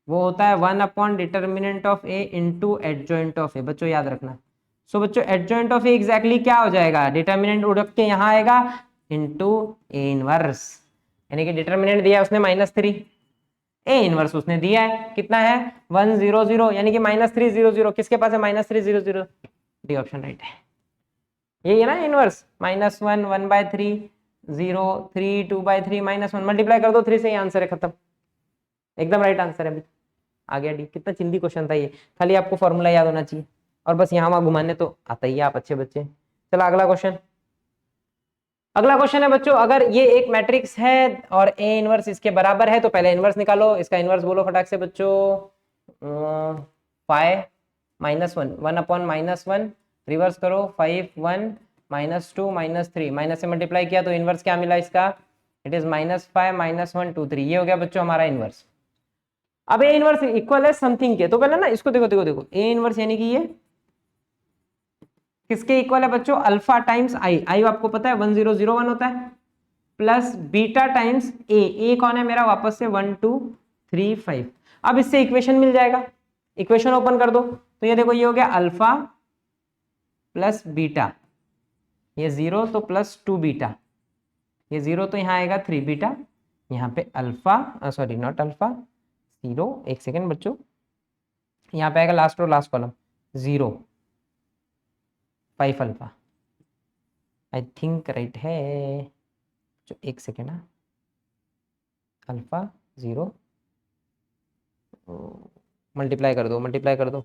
वो होता है 1 determinant of A into adjoint of A. बच्चों याद रखना। सो बच्चों एडजॉइंट ऑफ ए एग्जैक्टली क्या हो जाएगा? डिटर्मिनेंट उड़ के यहाँ आएगा इंटू ए इनवर्स, यानी कि डिटर्मिनेंट दिया है उसने -3, ए इनवर्स उसने दिया है कितना है 1 0 0, यानी कि -3 0 0। किसके पास है -3 0 0? डी ऑप्शन राइट है। यही है ना इनवर्स, -1 1/3 0 3 2/3 -1, मल्टीप्लाई कर दो 3 से, ही आंसर है, खत्म, एकदम राइट आंसर है। अभी आ गया डी। कितना चिंदी क्वेश्चन था ये, खाली आपको फॉर्मूला याद होना चाहिए और बस यहाँ वहां घुमाने तो आता ही है, आप अच्छे बच्चे। चलो अगला क्वेश्चन। अगला क्वेश्चन है बच्चों, अगर ये एक मैट्रिक्स है और ए इनवर्स इसके बराबर है, तो पहले इनवर्स निकालो। इसका इनवर्स बोलो फटाक से बच्चों। 5 -1 1/-1, रिवर्स करो 5 1 -2 -3, माइनस से मल्टीप्लाई किया तो इनवर्स क्या मिला इसका? It is -5 -1 2 3। ये हो गया बच्चों हमारा इनवर्स। अब ए इनवर्स इक्वल है समथिंग के, तो पहले ना इसको देखो देखो देखो, ए इनवर्स यानी कि ये किसके इक्वल है बच्चों? Alpha times I. आई आपको पता है 1 0 0 1 होता है, प्लस बीटा टाइम्स ए। ए कौन है मेरा? वापस से 1 2 3 5। अब इससे इक्वेशन मिल जाएगा, इक्वेशन ओपन कर दो तो ये देखो, ये हो गया अल्फा प्लस बीटा, ये 0 तो +2 बीटा, ये 0 तो यहाँ आएगा 3 बीटा, यहाँ पे अल्फा, सॉरी नॉट अल्फा 0, एक सेकेंड बच्चों, यहाँ पे आएगा last row last column 0 5 alpha, I think right है जो, एक सेकेंड ना, अल्फा 0, मल्टीप्लाई कर दो मल्टीप्लाई कर दो,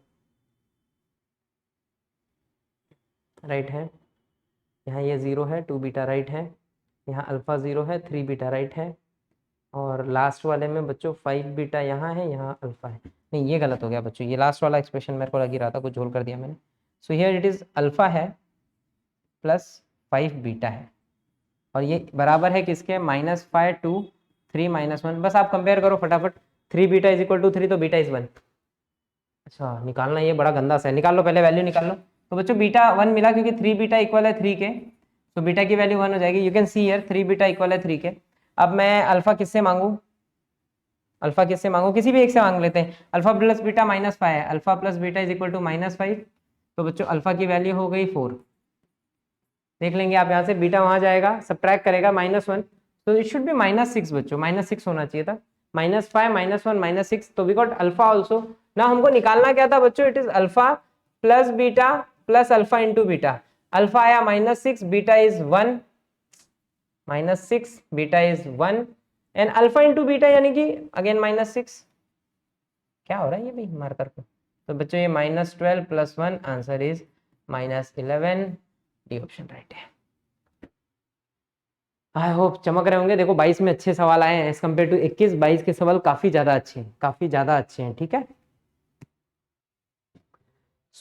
राइट है। यहाँ ये 0 है 2 बीटा राइट है, यहाँ अल्फा 0 है 3 बीटा राइट है, और लास्ट वाले में बच्चों 5 बीटा यहाँ है, यहाँ अल्फा है। नहीं ये गलत हो गया बच्चों, ये लास्ट वाला एक्सप्रेशन मेरे को लग ही रहा था, कुछ झोल कर दिया मैंने। So here it is alpha है प्लस 5 बीटा है, और ये बराबर है किसके? -5 2 3 -1। बस आप कंपेयर करो फटाफट, 3 बीटा इज इक्वल टू 3, तो बीटा इज 1। अच्छा निकालना, ये बड़ा गंदा सा है, निकाल लो पहले वैल्यू निकाल लो। तो बच्चों बीटा 1 मिला, क्योंकि 3 बीटा इक्वल है 3 के, तो बीटा की वैल्यू 1 हो जाएगी। You can see here 3 beta equal है 3 के। अब मैं अल्फा किससे मांगू? अल्फा किससे मांगू? किसी भी एक से मांग लेते हैं। अल्फा प्लस बीटा -5 है, alpha plus beta is equal to -5, तो बच्चों अल्फा की वैल्यू हो गई 4। देख लेंगे आप यहाँ से, बीटा वहां जाएगा, सब्ट्रैक्ट करेगा -1, तो इट शुड बी -6 बच्चों, -6 होना चाहिए था। -5 -1 -6, तो वी गॉट अल्फा ऑल्सो। ना हमको निकालना क्या था बच्चों? It is alpha plus beta plus alpha into beta. Alpha आया -6, beta is 1, -6 beta is 1, and alpha into beta यानी कि अगेन -6। क्या हो रहा है ये भाई मार्कर को? तो बच्चों ये -12 + 1, answer is -11, D option right है। आई होप चमक रहे होंगे। देखो 22 में अच्छे सवाल आए हैं एज कम्पेयर टू 21, 22 के सवाल काफी ज्यादा अच्छे हैं, काफी ज्यादा अच्छे हैं, ठीक है।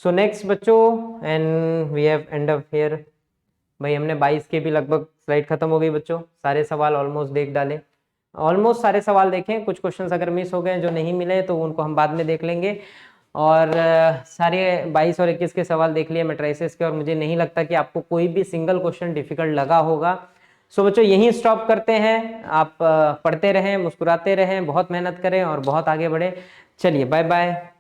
सो नेक्स्ट बच्चों, and we have end up here. भाई हमने 22 के भी लगभग स्लाइड खत्म हो गई बच्चों, सारे सवाल ऑलमोस्ट देख डाले, ऑलमोस्ट सारे सवाल देखें। कुछ क्वेश्चंस अगर मिस हो गए, जो नहीं मिले, तो उनको हम बाद में देख लेंगे। और सारे 22 और 21 के सवाल देख लिए मैट्रिसेस के, और मुझे नहीं लगता कि आपको कोई भी सिंगल क्वेश्चन डिफिकल्ट लगा होगा। सो बच्चों यहीं स्टॉप करते हैं। आप पढ़ते रहें, मुस्कुराते रहें, बहुत मेहनत करें और बहुत आगे बढ़े। चलिए बाय बाय।